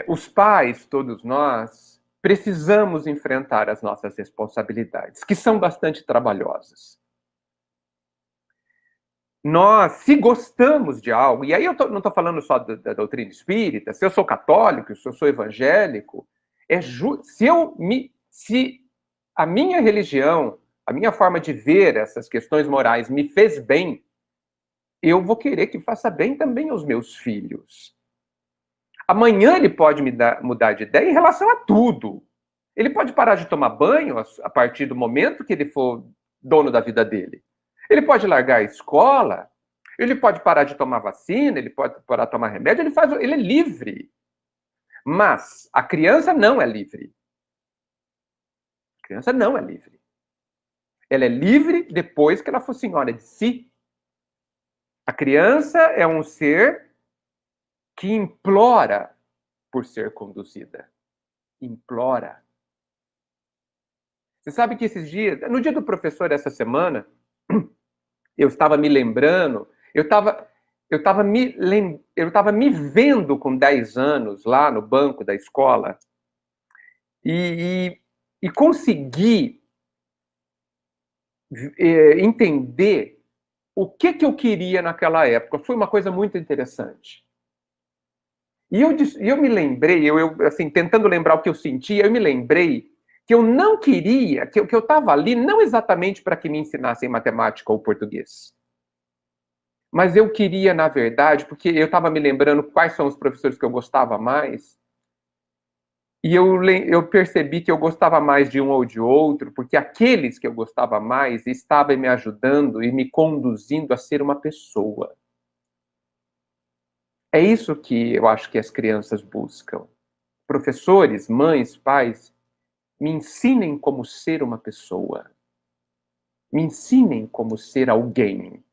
[SPEAKER 3] os pais, todos nós, precisamos enfrentar as nossas responsabilidades, que são bastante trabalhosas. Nós, se gostamos de algo, e aí eu não estou falando só da doutrina espírita, se eu sou católico, se eu sou evangélico, se a minha religião, a minha forma de ver essas questões morais me fez bem, eu vou querer que faça bem também aos meus filhos. Amanhã ele pode mudar de ideia em relação a tudo. Ele pode parar de tomar banho a partir do momento que ele for dono da vida dele. Ele pode largar a escola, ele pode parar de tomar vacina, ele pode parar de tomar remédio, ele é livre. Mas a criança não é livre. A criança não é livre. Ela é livre depois que ela for senhora de si. A criança é um ser que implora por ser conduzida. Implora. Você sabe que esses dias, no dia do professor essa semana, eu estava me lembrando, eu estava me vendo com 10 anos lá no banco da escola e consegui entender o que eu queria naquela época. Foi uma coisa muito interessante. E eu me lembrei, assim, tentando lembrar o que eu sentia, eu me lembrei que eu não queria, que eu estava ali não exatamente para que me ensinassem matemática ou português. Mas eu queria, na verdade, porque eu estava me lembrando quais são os professores que eu gostava mais, e eu percebi que eu gostava mais de um ou de outro, porque aqueles que eu gostava mais estavam me ajudando e me conduzindo a ser uma pessoa. É isso que eu acho que as crianças buscam. Professores, mães, pais, me ensinem como ser uma pessoa. Me ensinem como ser alguém.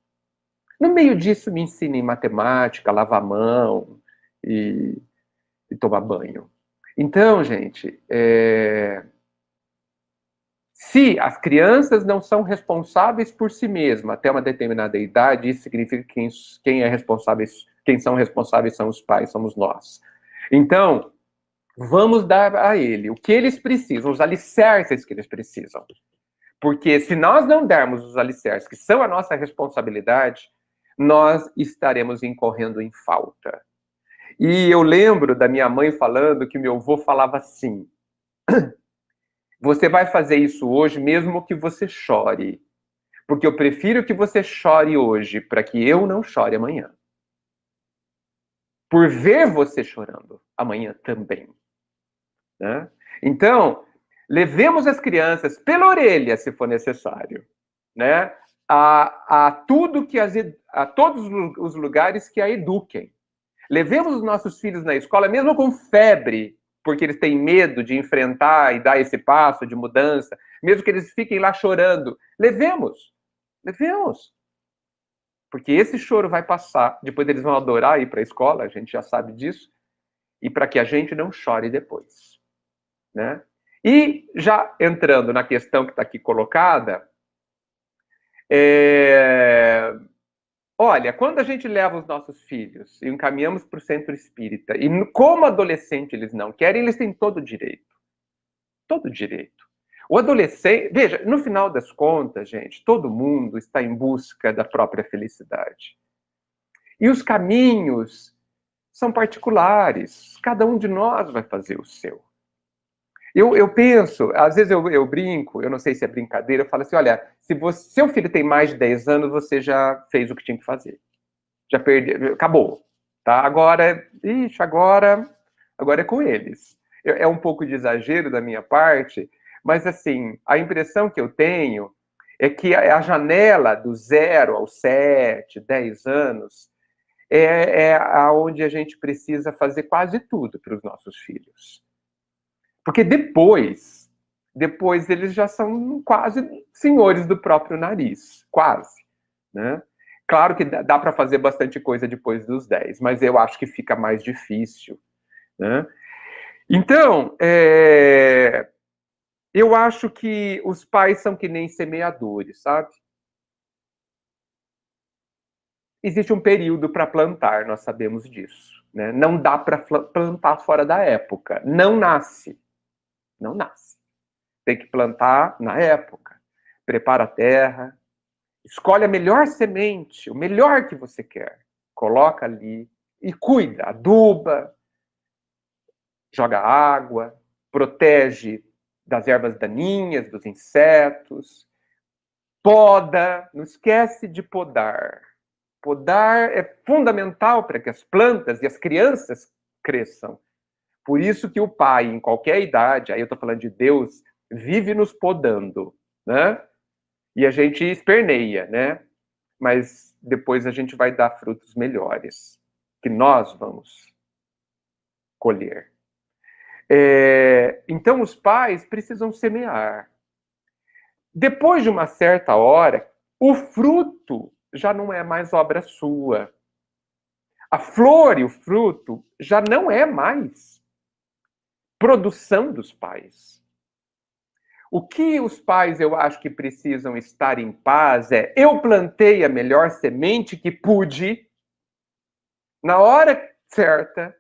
[SPEAKER 3] No meio disso, me ensinem matemática, lavar a mão e tomar banho. Então, gente, se as crianças não são responsáveis por si mesmas até uma determinada idade, isso significa que quem são responsáveis são os pais, somos nós. Então, vamos dar a ele o que eles precisam, os alicerces que eles precisam. Porque se nós não dermos os alicerces, que são a nossa responsabilidade, nós estaremos incorrendo em falta. E eu lembro da minha mãe falando que meu avô falava assim: você vai fazer isso hoje mesmo que você chore, porque eu prefiro que você chore hoje para que eu não chore amanhã. Por ver você chorando amanhã também. Né? Então, levemos as crianças pela orelha, se for necessário, né? a todos os lugares que a eduquem. Levemos os nossos filhos na escola, mesmo com febre, porque eles têm medo de enfrentar e dar esse passo de mudança, mesmo que eles fiquem lá chorando. Levemos. Porque esse choro vai passar, depois eles vão adorar ir para a escola, a gente já sabe disso, e para que a gente não chore depois. Né? E já entrando na questão que está aqui colocada, olha, quando a gente leva os nossos filhos e encaminhamos para o centro espírita, e como adolescente eles não querem, eles têm todo o direito. Todo o direito. O adolescente, veja, no final das contas, gente, todo mundo está em busca da própria felicidade. E os caminhos são particulares. Cada um de nós vai fazer o seu. Eu penso, às vezes eu brinco, eu não sei se é brincadeira, eu falo assim, olha, se seu filho tem mais de 10 anos, você já fez o que tinha que fazer. Já perdeu, acabou. Tá? Agora é com eles. É um pouco de exagero da minha parte, mas assim, a impressão que eu tenho é que a janela do 0 aos 7, 10 anos é onde a gente precisa fazer quase tudo para os nossos filhos. Porque depois eles já são quase senhores do próprio nariz, quase, né? Claro que dá para fazer bastante coisa depois dos 10, mas eu acho que fica mais difícil, né? Então, eu acho que os pais são que nem semeadores, sabe? Existe um período para plantar, nós sabemos disso, né? Não dá para plantar fora da época, não nasce. Não nasce. Tem que plantar na época. Prepara a terra, escolhe a melhor semente, o melhor que você quer. Coloca ali e cuida, aduba, joga água, protege das ervas daninhas, dos insetos, poda, não esquece de podar. Podar é fundamental para que as plantas e as crianças cresçam. Por isso que o pai, em qualquer idade, aí eu estou falando de Deus, vive nos podando, né? E a gente esperneia, né? Mas depois a gente vai dar frutos melhores, que nós vamos colher. Então os pais precisam semear. Depois de uma certa hora, o fruto já não é mais obra sua. A flor e o fruto já não é mais produção dos pais. O que os pais, eu acho que precisam estar em paz eu plantei a melhor semente que pude, na hora certa,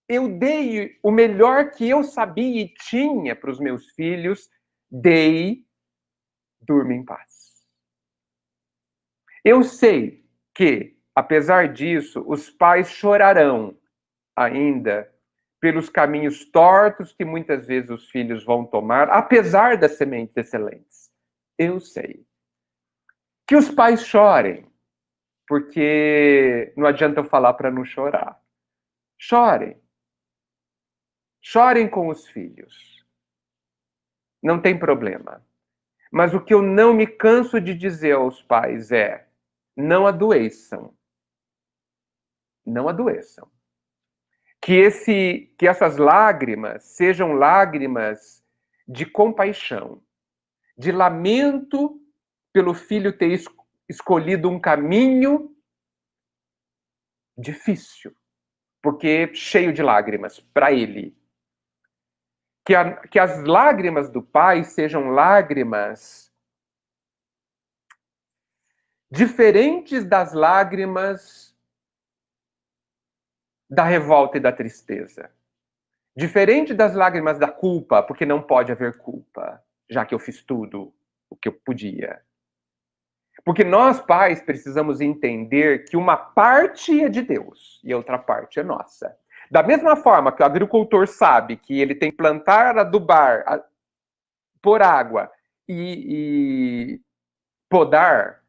[SPEAKER 3] eu dei o melhor que eu sabia e tinha para os meus filhos, durma em paz. Eu sei que, apesar disso, os pais chorarão ainda pelos caminhos tortos que muitas vezes os filhos vão tomar, apesar das sementes excelentes. Eu sei. Que os pais chorem, porque não adianta eu falar para não chorar. Chorem. Chorem com os filhos. Não tem problema. Mas o que eu não me canso de dizer aos pais é: não adoeçam. Não adoeçam. Que essas lágrimas sejam lágrimas de compaixão, de lamento pelo filho ter escolhido um caminho difícil, porque cheio de lágrimas para ele. Que as lágrimas do pai sejam lágrimas diferentes das lágrimas da revolta e da tristeza. Diferente das lágrimas da culpa, porque não pode haver culpa, já que eu fiz tudo o que eu podia. Porque nós, pais, precisamos entender que uma parte é de Deus e a outra parte é nossa. Da mesma forma que o agricultor sabe que ele tem que plantar, adubar, pôr água e podar,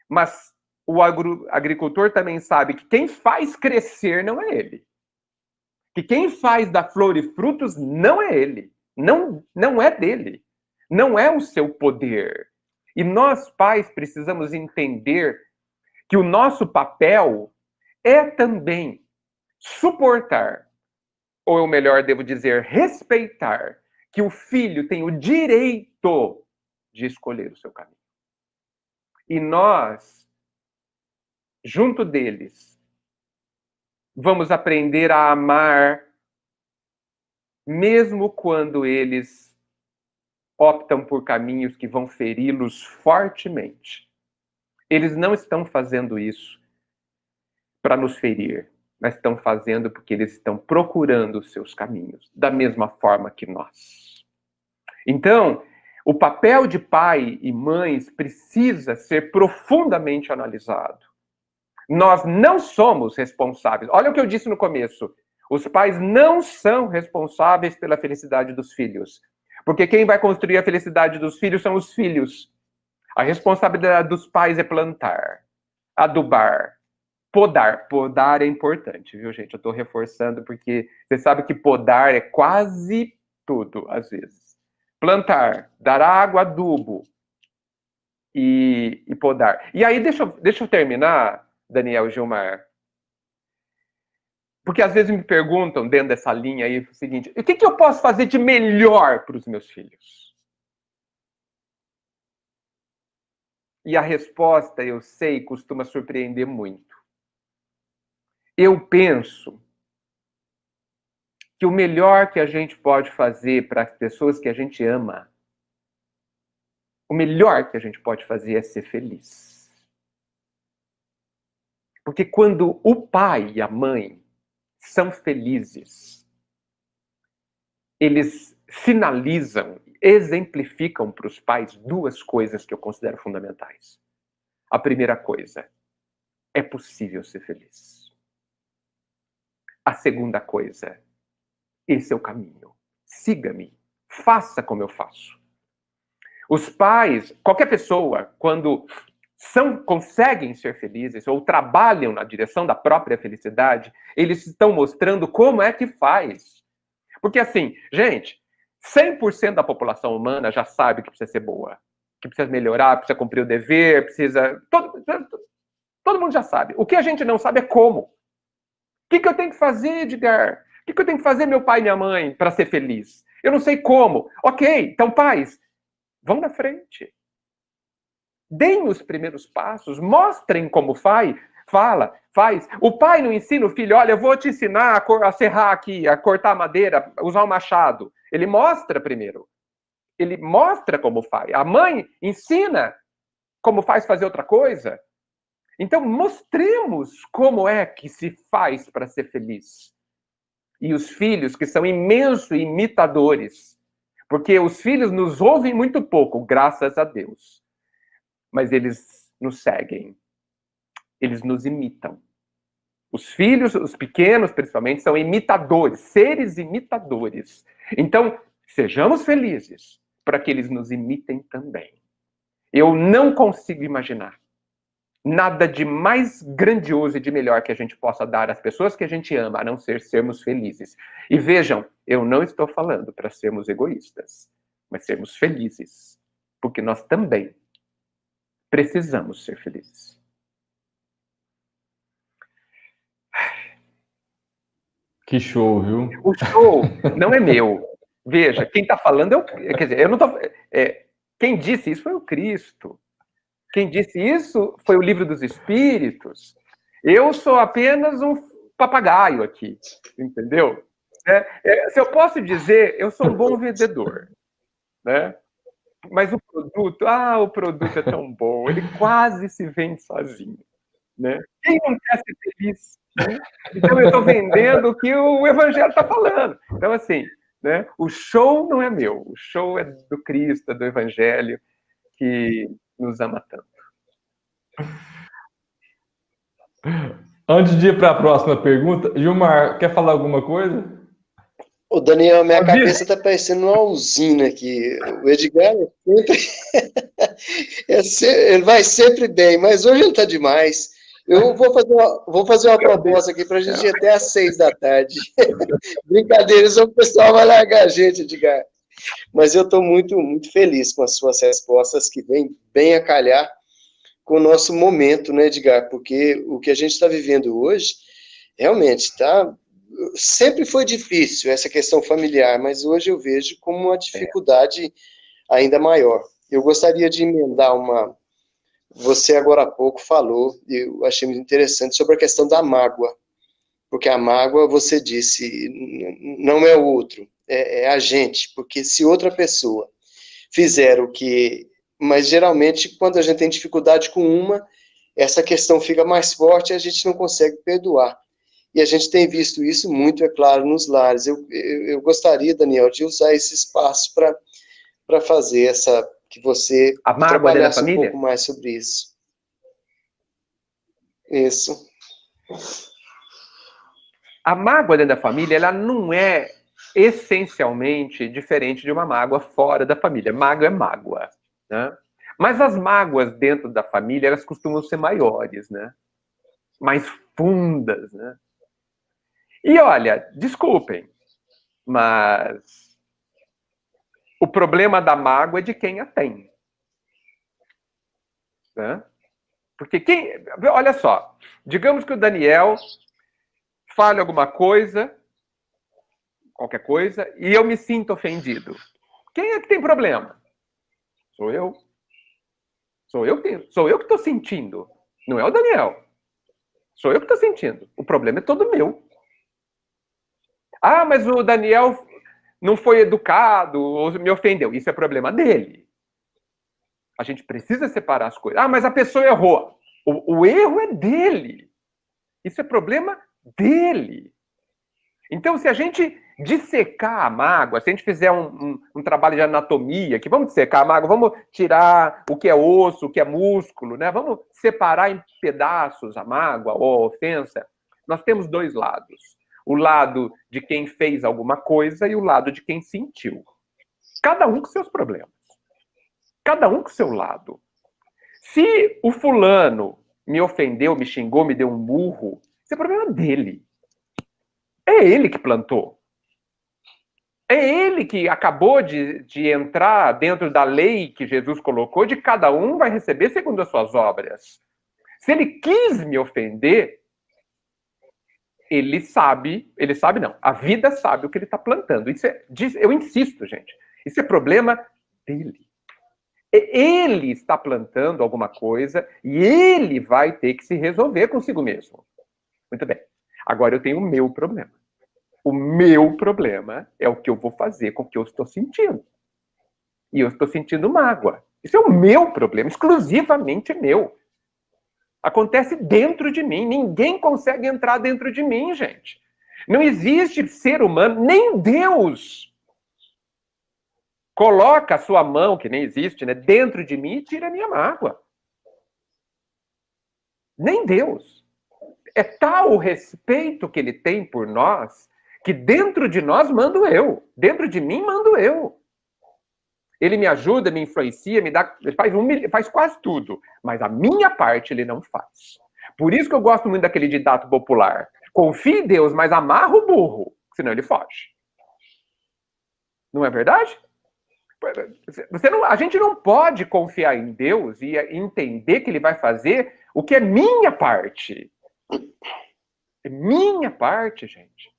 [SPEAKER 3] mas o agricultor também sabe que quem faz crescer não é ele. Que quem faz dar flor e frutos não é ele. Não é dele. Não é o seu poder. E nós, pais, precisamos entender que o nosso papel é também suportar, ou eu melhor devo dizer, respeitar, que o filho tem o direito de escolher o seu caminho. E nós, junto deles, vamos aprender a amar, mesmo quando eles optam por caminhos que vão feri-los fortemente. Eles não estão fazendo isso para nos ferir, mas estão fazendo porque eles estão procurando os seus caminhos, da mesma forma que nós. Então, o papel de pai e mães precisa ser profundamente analisado. Nós não somos responsáveis. Olha o que eu disse no começo. Os pais não são responsáveis pela felicidade dos filhos. Porque quem vai construir a felicidade dos filhos são os filhos. A responsabilidade dos pais é plantar, adubar, podar. Podar é importante, viu, gente? Eu estou reforçando porque você sabe que podar é quase tudo, às vezes. Plantar, dar água, adubo e podar. E aí, deixa eu terminar, Daniel e Gilmar. Porque às vezes me perguntam, dentro dessa linha aí, o seguinte: o que eu posso fazer de melhor para os meus filhos? E a resposta, eu sei, costuma surpreender muito. Eu penso que o melhor que a gente pode fazer para as pessoas que a gente ama, o melhor que a gente pode fazer é ser feliz. Porque quando o pai e a mãe são felizes, eles sinalizam, exemplificam para os pais duas coisas que eu considero fundamentais. A primeira coisa, é possível ser feliz. A segunda coisa, esse é o caminho. Siga-me, faça como eu faço. Os pais, qualquer pessoa, quando conseguem ser felizes ou trabalham na direção da própria felicidade, eles estão mostrando como é que faz. Porque assim, gente, 100% da população humana já sabe que precisa ser boa, que precisa melhorar, precisa cumprir o dever, precisa... Todo mundo já sabe. O que a gente não sabe é como. O que eu tenho que fazer, Edgar? O que eu tenho que fazer, meu pai e minha mãe, para ser feliz? Eu não sei como. Ok, então pais, vão na frente. Deem os primeiros passos, mostrem como faz. O pai não ensina o filho: olha, eu vou te ensinar a serrar aqui, a cortar madeira, usar um machado. Ele mostra primeiro. Ele mostra como faz. A mãe ensina como fazer outra coisa. Então, mostremos como é que se faz para ser feliz. E os filhos, que são imensos imitadores, porque os filhos nos ouvem muito pouco, graças a Deus. Mas eles nos seguem. Eles nos imitam. Os filhos, os pequenos, principalmente, são imitadores, seres imitadores. Então, sejamos felizes para que eles nos imitem também. Eu não consigo imaginar nada de mais grandioso e de melhor que a gente possa dar às pessoas que a gente ama, a não ser sermos felizes. E vejam, eu não estou falando para sermos egoístas, mas sermos felizes, porque nós também precisamos ser felizes.
[SPEAKER 2] Que show, viu?
[SPEAKER 3] O show não é meu. Veja, quem está falando é o... Quer dizer, eu não tô... quem disse isso foi o Cristo. Quem disse isso foi o Livro dos Espíritos. Eu sou apenas um papagaio aqui, entendeu? Se eu posso dizer, eu sou um bom vendedor, né? Mas o produto é tão bom, ele quase se vende sozinho, né? Quem não quer ser feliz? Né? Então eu estou vendendo o que o Evangelho está falando. Então, assim, né? O show não é meu, o show é do Cristo, é do Evangelho, que nos ama tanto.
[SPEAKER 2] Antes de ir para a próxima pergunta, Gilmar, quer falar alguma coisa?
[SPEAKER 4] Ô, Daniel, minha cabeça está parecendo uma usina aqui. O Edgar ele vai sempre bem, mas hoje ele está demais. Eu vou fazer uma proposta aqui para a gente ir até às 6 da tarde. Brincadeira, só o pessoal vai largar a gente, Edgar. Mas eu estou muito, muito feliz com as suas respostas, que vêm bem a calhar com o nosso momento, né, Edgar? Porque o que a gente está vivendo hoje, realmente, sempre foi difícil essa questão familiar, mas hoje eu vejo como uma dificuldade ainda maior. Eu gostaria de emendar você agora há pouco falou, e eu achei muito interessante, sobre a questão da mágoa. Porque a mágoa, você disse, não é o outro, é a gente. Porque se outra pessoa fizer o que... Mas, geralmente, quando a gente tem dificuldade com uma, essa questão fica mais forte e a gente não consegue perdoar. E a gente tem visto isso muito, é claro, nos lares. Eu gostaria, Daniel, de usar esse espaço para fazer que você trabalhasse um pouco mais sobre isso. Isso.
[SPEAKER 3] A mágoa dentro da família, ela não é essencialmente diferente de uma mágoa fora da família. Mágoa é mágoa, né? Mas as mágoas dentro da família, elas costumam ser maiores, né? Mais fundas, né? E olha, desculpem, mas o problema da mágoa é de quem a tem, né? Porque olha só, digamos que o Daniel fale alguma coisa, qualquer coisa, e eu me sinto ofendido. Quem é que tem problema? Sou eu. Sou eu que estou sentindo. Não é o Daniel. Sou eu que estou sentindo. O problema é todo meu. Ah, mas o Daniel não foi educado ou me ofendeu. Isso é problema dele. A gente precisa separar as coisas. Ah, mas a pessoa errou. O erro é dele. Isso é problema dele. Então, se a gente dissecar a mágoa, se a gente fizer um trabalho de anatomia, que vamos dissecar a mágoa, vamos tirar o que é osso, o que é músculo, né? Vamos separar em pedaços a mágoa ou a ofensa. Nós temos dois lados. O lado de quem fez alguma coisa e o lado de quem sentiu. Cada um com seus problemas. Cada um com seu lado. Se o fulano me ofendeu, me xingou, me deu um murro, isso é problema dele. É ele que plantou. É ele que acabou de entrar dentro da lei que Jesus colocou, de cada um vai receber segundo as suas obras. Se ele quis me ofender, ele sabe não, a vida sabe o que ele está plantando. Eu insisto, gente, isso é problema dele. Ele está plantando alguma coisa e ele vai ter que se resolver consigo mesmo. Muito bem. Agora eu tenho o meu problema. O meu problema é o que eu vou fazer com o que eu estou sentindo. E eu estou sentindo mágoa. Isso é o meu problema, exclusivamente meu. Acontece dentro de mim. Ninguém consegue entrar dentro de mim, gente. Não existe ser humano, nem Deus coloca a sua mão, que nem existe, né, dentro de mim e tira a minha mágoa. Nem Deus. É tal o respeito que ele tem por nós, que dentro de nós mando eu. Dentro de mim mando eu. Ele me ajuda, me influencia, me dá, ele faz quase tudo. Mas a minha parte ele não faz. Por isso que eu gosto muito daquele ditado popular. Confie em Deus, mas amarra o burro, senão ele foge. Não é verdade? A gente não pode confiar em Deus e entender que ele vai fazer o que é minha parte. É minha parte, gente.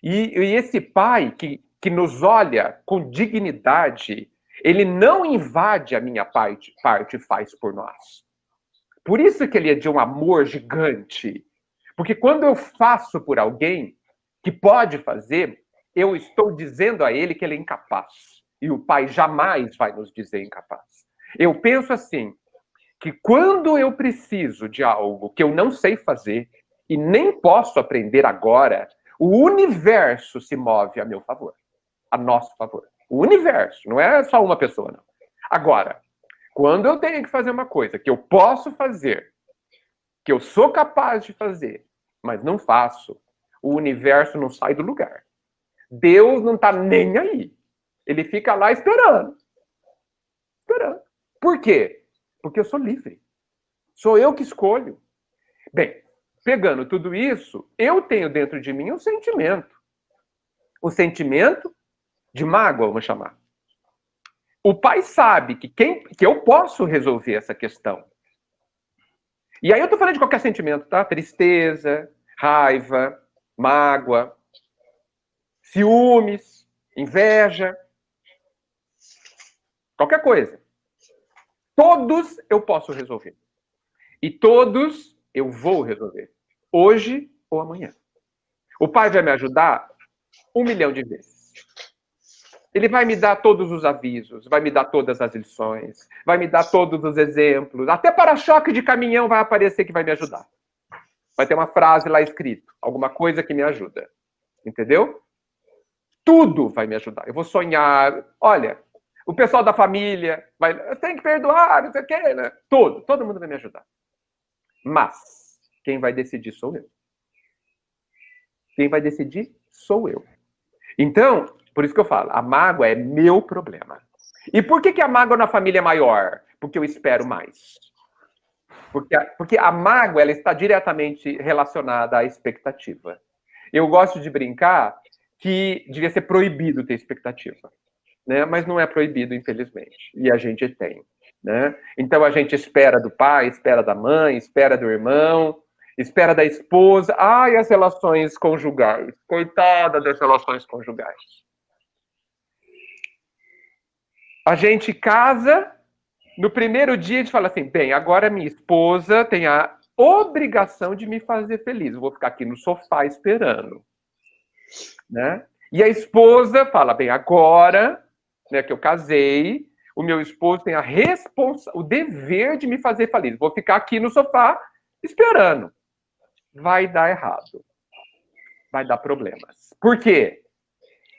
[SPEAKER 3] E esse pai que nos olha com dignidade, ele não invade a minha parte e faz por nós. Por isso que ele é de um amor gigante. Porque quando eu faço por alguém que pode fazer, eu estou dizendo a ele que ele é incapaz. E o pai jamais vai nos dizer incapaz. Eu penso assim, que quando eu preciso de algo que eu não sei fazer e nem posso aprender agora, o universo se move a meu favor, a nosso favor. O universo, não é só uma pessoa, não. Agora, quando eu tenho que fazer uma coisa que eu posso fazer, que eu sou capaz de fazer, mas não faço, o universo não sai do lugar. Deus não está nem aí. Ele fica lá esperando. Esperando. Por quê? Porque eu sou livre. Sou eu que escolho. Bem, pegando tudo isso, eu tenho dentro de mim um sentimento. O sentimento de mágoa, vamos chamar. O pai sabe que eu posso resolver essa questão. E aí eu tô falando de qualquer sentimento, tá? Tristeza, raiva, mágoa, ciúmes, inveja, qualquer coisa. Todos eu posso resolver. E todos eu vou resolver. Hoje ou amanhã. O pai vai me ajudar 1 milhão de vezes. Ele vai me dar todos os avisos, vai me dar todas as lições, vai me dar todos os exemplos. Até para-choque de caminhão vai aparecer que vai me ajudar. Vai ter uma frase lá escrito, alguma coisa que me ajuda. Entendeu? Tudo vai me ajudar. Eu vou sonhar. Olha, o pessoal da família vai... Eu tenho que perdoar, não sei o quê, né? Todo mundo vai me ajudar. Mas quem vai decidir sou eu. Quem vai decidir sou eu. Então, por isso que eu falo, a mágoa é meu problema. E por que a mágoa na família é maior? Porque eu espero mais. Porque a mágoa ela está diretamente relacionada à expectativa. Eu gosto de brincar que devia ser proibido ter expectativa. Né? Mas não é proibido, infelizmente. E a gente tem. Né? Então a gente espera do pai, espera da mãe, espera do irmão, espera da esposa. Ai, as relações conjugais. Coitada das relações conjugais. A gente casa, no primeiro dia a gente fala assim, bem, agora minha esposa tem a obrigação de me fazer feliz. Eu vou ficar aqui no sofá esperando. Né? E a esposa fala, bem, agora, né, que eu casei, o meu esposo tem o dever de me fazer feliz. Vou ficar aqui no sofá esperando. Vai dar errado. Vai dar problemas. Por quê?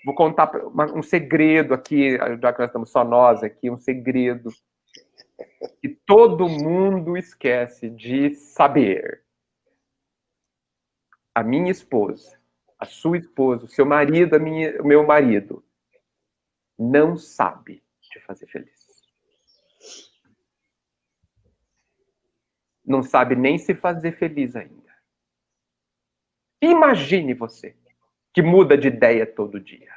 [SPEAKER 3] Vou contar um segredo aqui, já que nós estamos só nós aqui, um segredo que todo mundo esquece de saber. A minha esposa, a sua esposa, o seu marido, o meu marido, não sabe te fazer feliz. Não sabe nem se fazer feliz ainda. Imagine você, que muda de ideia todo dia.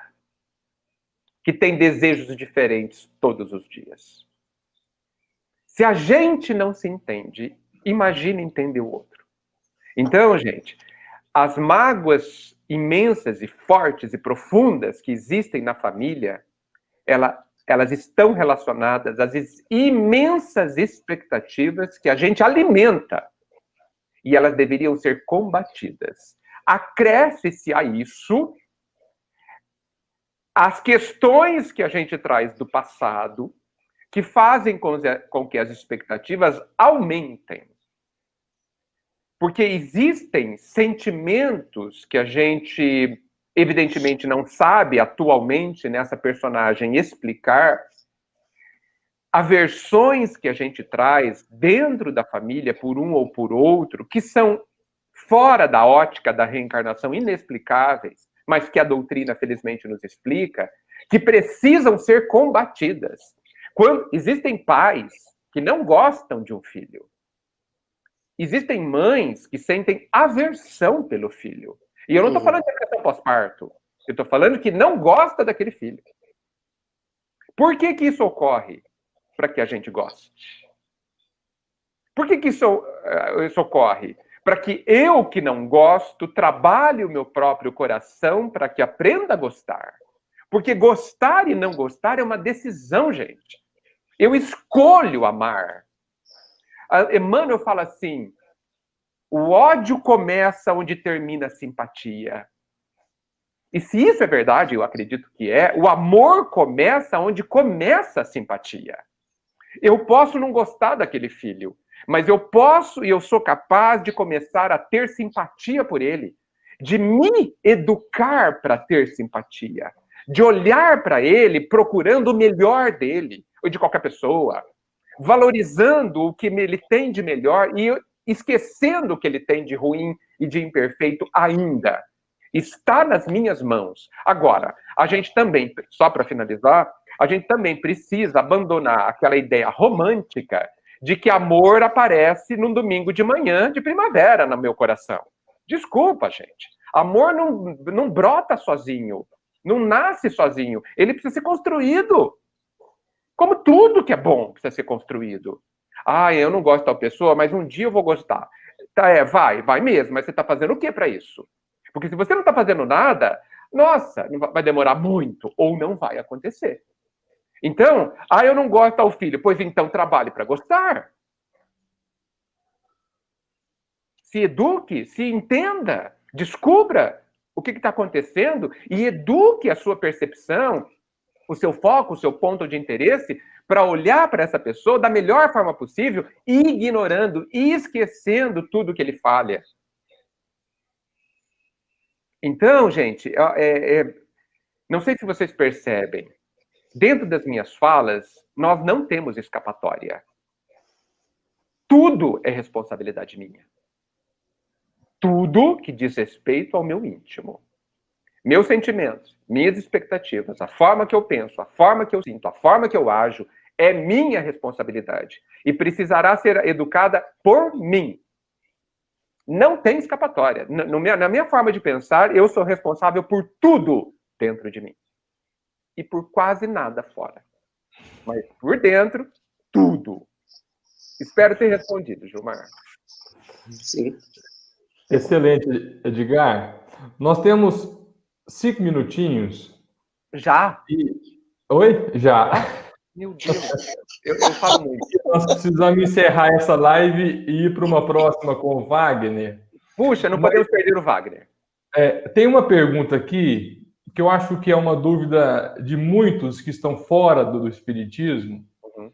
[SPEAKER 3] Que tem desejos diferentes todos os dias. Se a gente não se entende, imagine entender o outro. Então, gente, as mágoas imensas e fortes e profundas que existem na família, elas estão relacionadas às imensas expectativas que a gente alimenta. E elas deveriam ser combatidas. Acresce-se a isso as questões que a gente traz do passado, que fazem com que as expectativas aumentem. Porque existem sentimentos que a gente, evidentemente, não sabe atualmente nessa personagem explicar, aversões que a gente traz dentro da família por um ou por outro, que são fora da ótica da reencarnação inexplicáveis, mas que a doutrina, felizmente, nos explica, que precisam ser combatidas. Quando existem pais que não gostam de um filho, existem mães que sentem aversão pelo filho. E eu não estou falando de depressão pós-parto, eu estou falando que não gosta daquele filho. Por que que isso ocorre? Para que a gente goste. Por que que isso ocorre? Para que eu, que não gosto, trabalhe o meu próprio coração para que aprenda a gostar. Porque gostar e não gostar é uma decisão, gente. Eu escolho amar. Emmanuel fala assim, o ódio começa onde termina a simpatia. E se isso é verdade, eu acredito que é, o amor começa onde começa a simpatia. Eu posso não gostar daquele filho, mas eu posso e eu sou capaz de começar a ter simpatia por ele, de me educar para ter simpatia, de olhar para ele procurando o melhor dele, ou de qualquer pessoa, valorizando o que ele tem de melhor e esquecendo o que ele tem de ruim e de imperfeito ainda. Está nas minhas mãos. Agora, a gente também, só para finalizar, a gente também precisa abandonar aquela ideia romântica de que amor aparece num domingo de manhã de primavera no meu coração. Desculpa, gente. Amor não brota sozinho, não nasce sozinho. Ele precisa ser construído. Como tudo que é bom precisa ser construído. Ah, eu não gosto de tal pessoa, mas um dia eu vou gostar. Tá, vai mesmo, mas você está fazendo o que para isso? Porque se você não está fazendo nada, nossa, vai demorar muito, ou não vai acontecer. Então, eu não gosto ao filho. Pois então, trabalhe para gostar. Se eduque, se entenda, descubra o que está acontecendo e eduque a sua percepção, o seu foco, o seu ponto de interesse, para olhar para essa pessoa da melhor forma possível, ignorando e esquecendo tudo que ele falha. Então, gente, não sei se vocês percebem, dentro das minhas falas, nós não temos escapatória. Tudo é responsabilidade minha. Tudo que diz respeito ao meu íntimo. Meus sentimentos, minhas expectativas, a forma que eu penso, a forma que eu sinto, a forma que eu ajo, é minha responsabilidade. E precisará ser educada por mim. Não tem escapatória. Na minha forma de pensar, eu sou responsável por tudo dentro de mim. E por quase nada fora. Mas por dentro, tudo. Espero ter respondido, Gilmar.
[SPEAKER 4] Sim.
[SPEAKER 2] Excelente, Edgar. Nós temos 5 minutinhos.
[SPEAKER 3] Já?
[SPEAKER 2] Oi? Já.
[SPEAKER 3] Meu Deus. Eu falo muito.
[SPEAKER 2] Nós precisamos encerrar essa live e ir para uma próxima com o Wagner.
[SPEAKER 3] Puxa, não podemos perder o Wagner.
[SPEAKER 2] Tem uma pergunta aqui que eu acho que é uma dúvida de muitos que estão fora do espiritismo.
[SPEAKER 3] Uhum.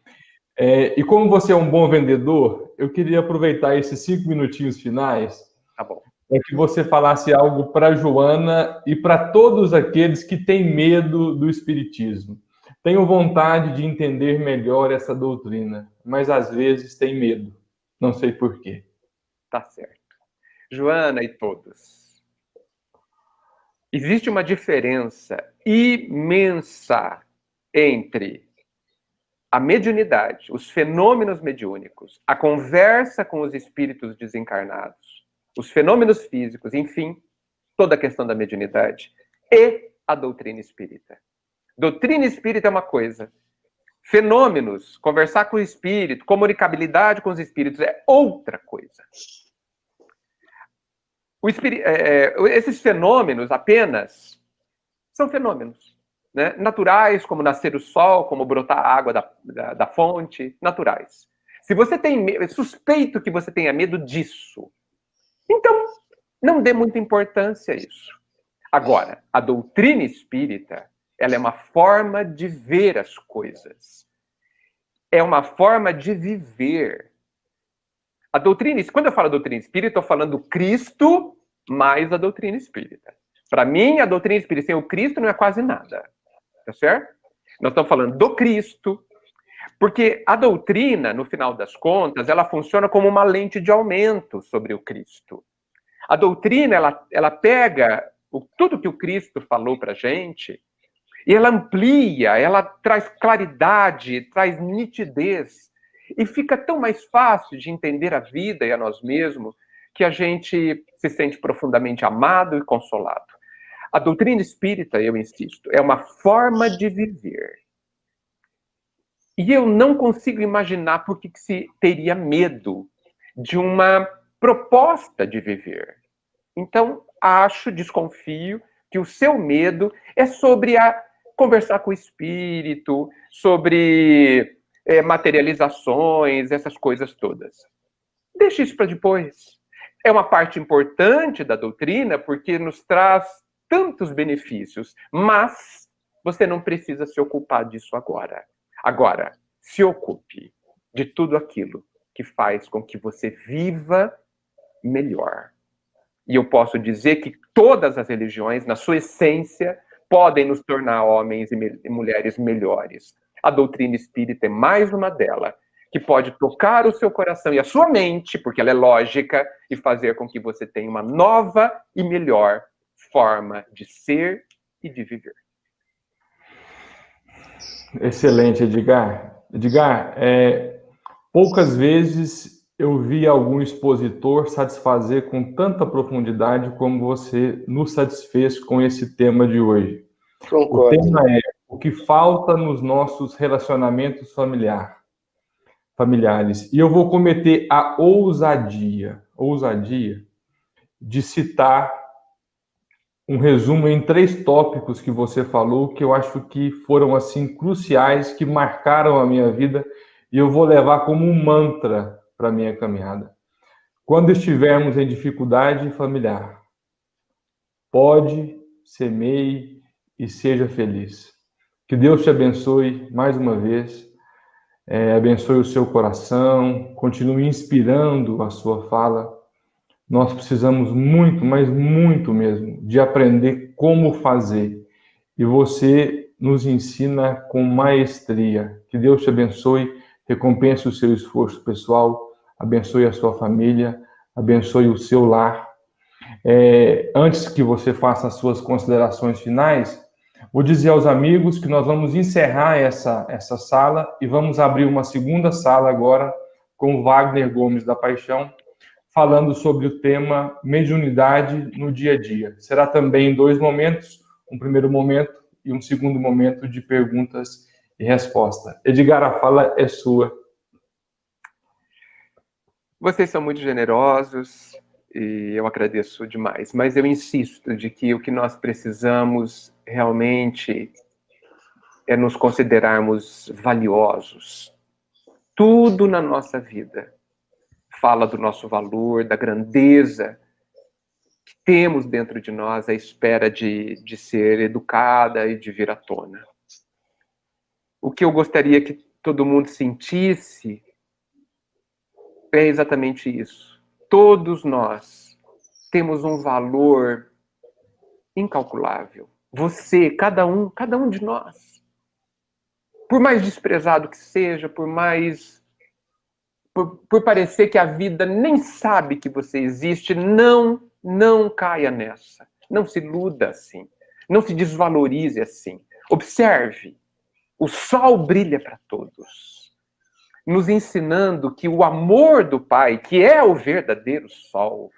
[SPEAKER 2] E como você é um bom vendedor, eu queria aproveitar esses 5 minutinhos finais
[SPEAKER 3] Tá bom.
[SPEAKER 2] para que você falasse algo para a Joana e para todos aqueles que têm medo do espiritismo. Tenho vontade de entender melhor essa doutrina, mas às vezes tem medo. Não sei por quê.
[SPEAKER 3] Tá certo. Joana e todos. Existe uma diferença imensa entre a mediunidade, os fenômenos mediúnicos, a conversa com os espíritos desencarnados, os fenômenos físicos, enfim, toda a questão da mediunidade, e a doutrina espírita. Doutrina espírita é uma coisa. Fenômenos, conversar com o espírito, comunicabilidade com os espíritos é outra coisa. Esses fenômenos apenas são fenômenos, né? Naturais, como nascer o sol, como brotar a água da fonte, naturais. Se você tem medo, suspeito que você tenha medo disso, então não dê muita importância a isso. Agora, a doutrina espírita, ela é uma forma de ver as coisas. É uma forma de viver. A doutrina, quando eu falo doutrina espírita, estou falando do Cristo mais a doutrina espírita. Para mim, a doutrina espírita sem o Cristo não é quase nada. Tá certo? Nós estamos falando do Cristo. Porque a doutrina, no final das contas, ela funciona como uma lente de aumento sobre o Cristo. A doutrina, ela pega tudo que o Cristo falou para a gente e ela amplia, ela traz claridade, traz nitidez. E fica tão mais fácil de entender a vida e a nós mesmos que a gente se sente profundamente amado e consolado. A doutrina espírita, eu insisto, é uma forma de viver. E eu não consigo imaginar por que se teria medo de uma proposta de viver. Então, desconfio, que o seu medo é sobre conversar com o espírito, sobre materializações, essas coisas todas. Deixe isso para depois. É uma parte importante da doutrina, porque nos traz tantos benefícios, mas você não precisa se ocupar disso agora. Agora, se ocupe de tudo aquilo que faz com que você viva melhor. E eu posso dizer que todas as religiões, na sua essência, podem nos tornar homens e mulheres melhores. A doutrina espírita é mais uma delas, que pode tocar o seu coração e a sua mente, porque ela é lógica, e fazer com que você tenha uma nova e melhor forma de ser e de viver.
[SPEAKER 2] Excelente, Edgar. Edgar, poucas vezes eu vi algum expositor satisfazer com tanta profundidade como você nos satisfez com esse tema de hoje.
[SPEAKER 4] Concordo.
[SPEAKER 2] O tema é o que falta nos nossos relacionamentos familiares. E eu vou cometer a ousadia de citar um resumo em 3 tópicos que você falou, que eu acho que foram, assim, cruciais, que marcaram a minha vida, e eu vou levar como um mantra para a minha caminhada. Quando estivermos em dificuldade familiar, pode, semeie e seja feliz. Que Deus te abençoe mais uma vez, abençoe o seu coração, continue inspirando a sua fala. Nós precisamos muito, mas muito mesmo, de aprender como fazer. E você nos ensina com maestria. Que Deus te abençoe, recompense o seu esforço pessoal, abençoe a sua família, abençoe o seu lar. Antes que você faça as suas considerações finais, vou dizer aos amigos que nós vamos encerrar essa sala e vamos abrir uma segunda sala agora com o Wagner Gomes da Paixão, falando sobre o tema mediunidade no dia a dia. Será também em 2 momentos, um primeiro momento e um segundo momento de perguntas e respostas. Edgar, a fala é sua.
[SPEAKER 3] Vocês são muito generosos e eu agradeço demais, mas eu insisto de que o que nós precisamos realmente é nos considerarmos valiosos. Tudo na nossa vida fala do nosso valor, da grandeza que temos dentro de nós, à espera de ser educada e de vir à tona. O que eu gostaria que todo mundo sentisse é exatamente isso. Todos nós temos um valor incalculável. Você, cada um de nós. Por mais desprezado que seja, por parecer que a vida nem sabe que você existe, não caia nessa. Não se iluda assim. Não se desvalorize assim. Observe, o sol brilha para todos, nos ensinando que o amor do Pai, que é o verdadeiro sol,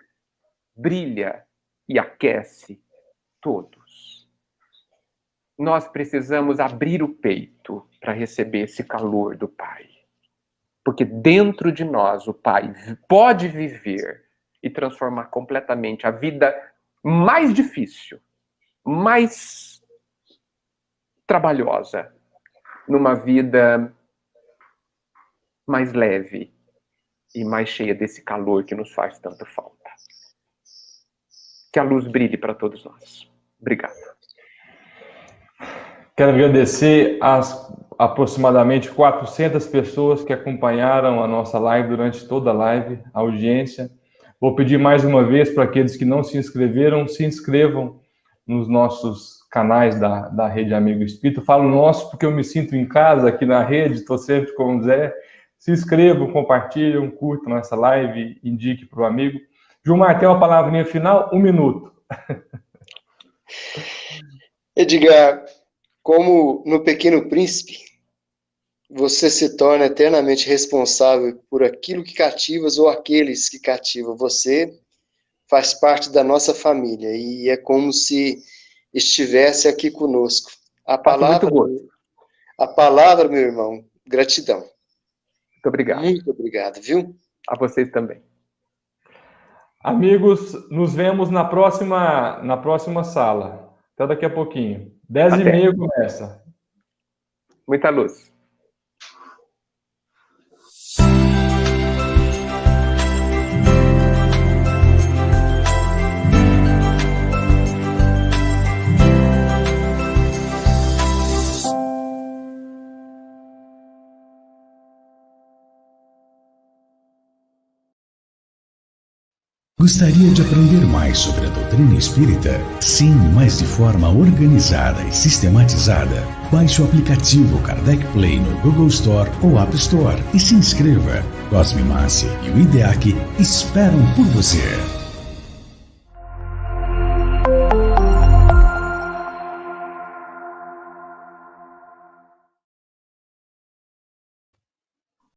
[SPEAKER 3] brilha e aquece todos. Nós precisamos abrir o peito para receber esse calor do Pai. Porque dentro de nós o Pai pode viver e transformar completamente a vida mais difícil, mais trabalhosa, numa vida mais leve e mais cheia desse calor que nos faz tanta falta. Que a luz brilhe para todos nós. Obrigado.
[SPEAKER 2] Quero agradecer às aproximadamente 400 pessoas que acompanharam a nossa live durante toda a live, a audiência. Vou pedir mais uma vez para aqueles que não se inscreveram, se inscrevam nos nossos canais da Rede Amigo Espírita. Eu falo nosso porque eu me sinto em casa aqui na rede, estou sempre com o Zé. Se inscrevam, compartilhem, curtam essa live, indique para o amigo. Gilmar, tem uma palavrinha final? 1 minuto.
[SPEAKER 4] Edgar, como no Pequeno Príncipe, você se torna eternamente responsável por aquilo que cativas ou aqueles que cativam. Você faz parte da nossa família e é como se estivesse aqui conosco. A palavra, meu irmão, gratidão.
[SPEAKER 3] Muito obrigado.
[SPEAKER 4] Muito obrigado, viu?
[SPEAKER 3] A vocês também.
[SPEAKER 2] Amigos, nos vemos na próxima sala. Até daqui a pouquinho. 10h30 começa.
[SPEAKER 3] Muita luz.
[SPEAKER 1] Gostaria de aprender mais sobre a doutrina espírita? Sim, mas de forma organizada e sistematizada. Baixe o aplicativo Kardec Play no Google Store ou App Store e se inscreva. Cosme Massi e o IDEAC esperam por você.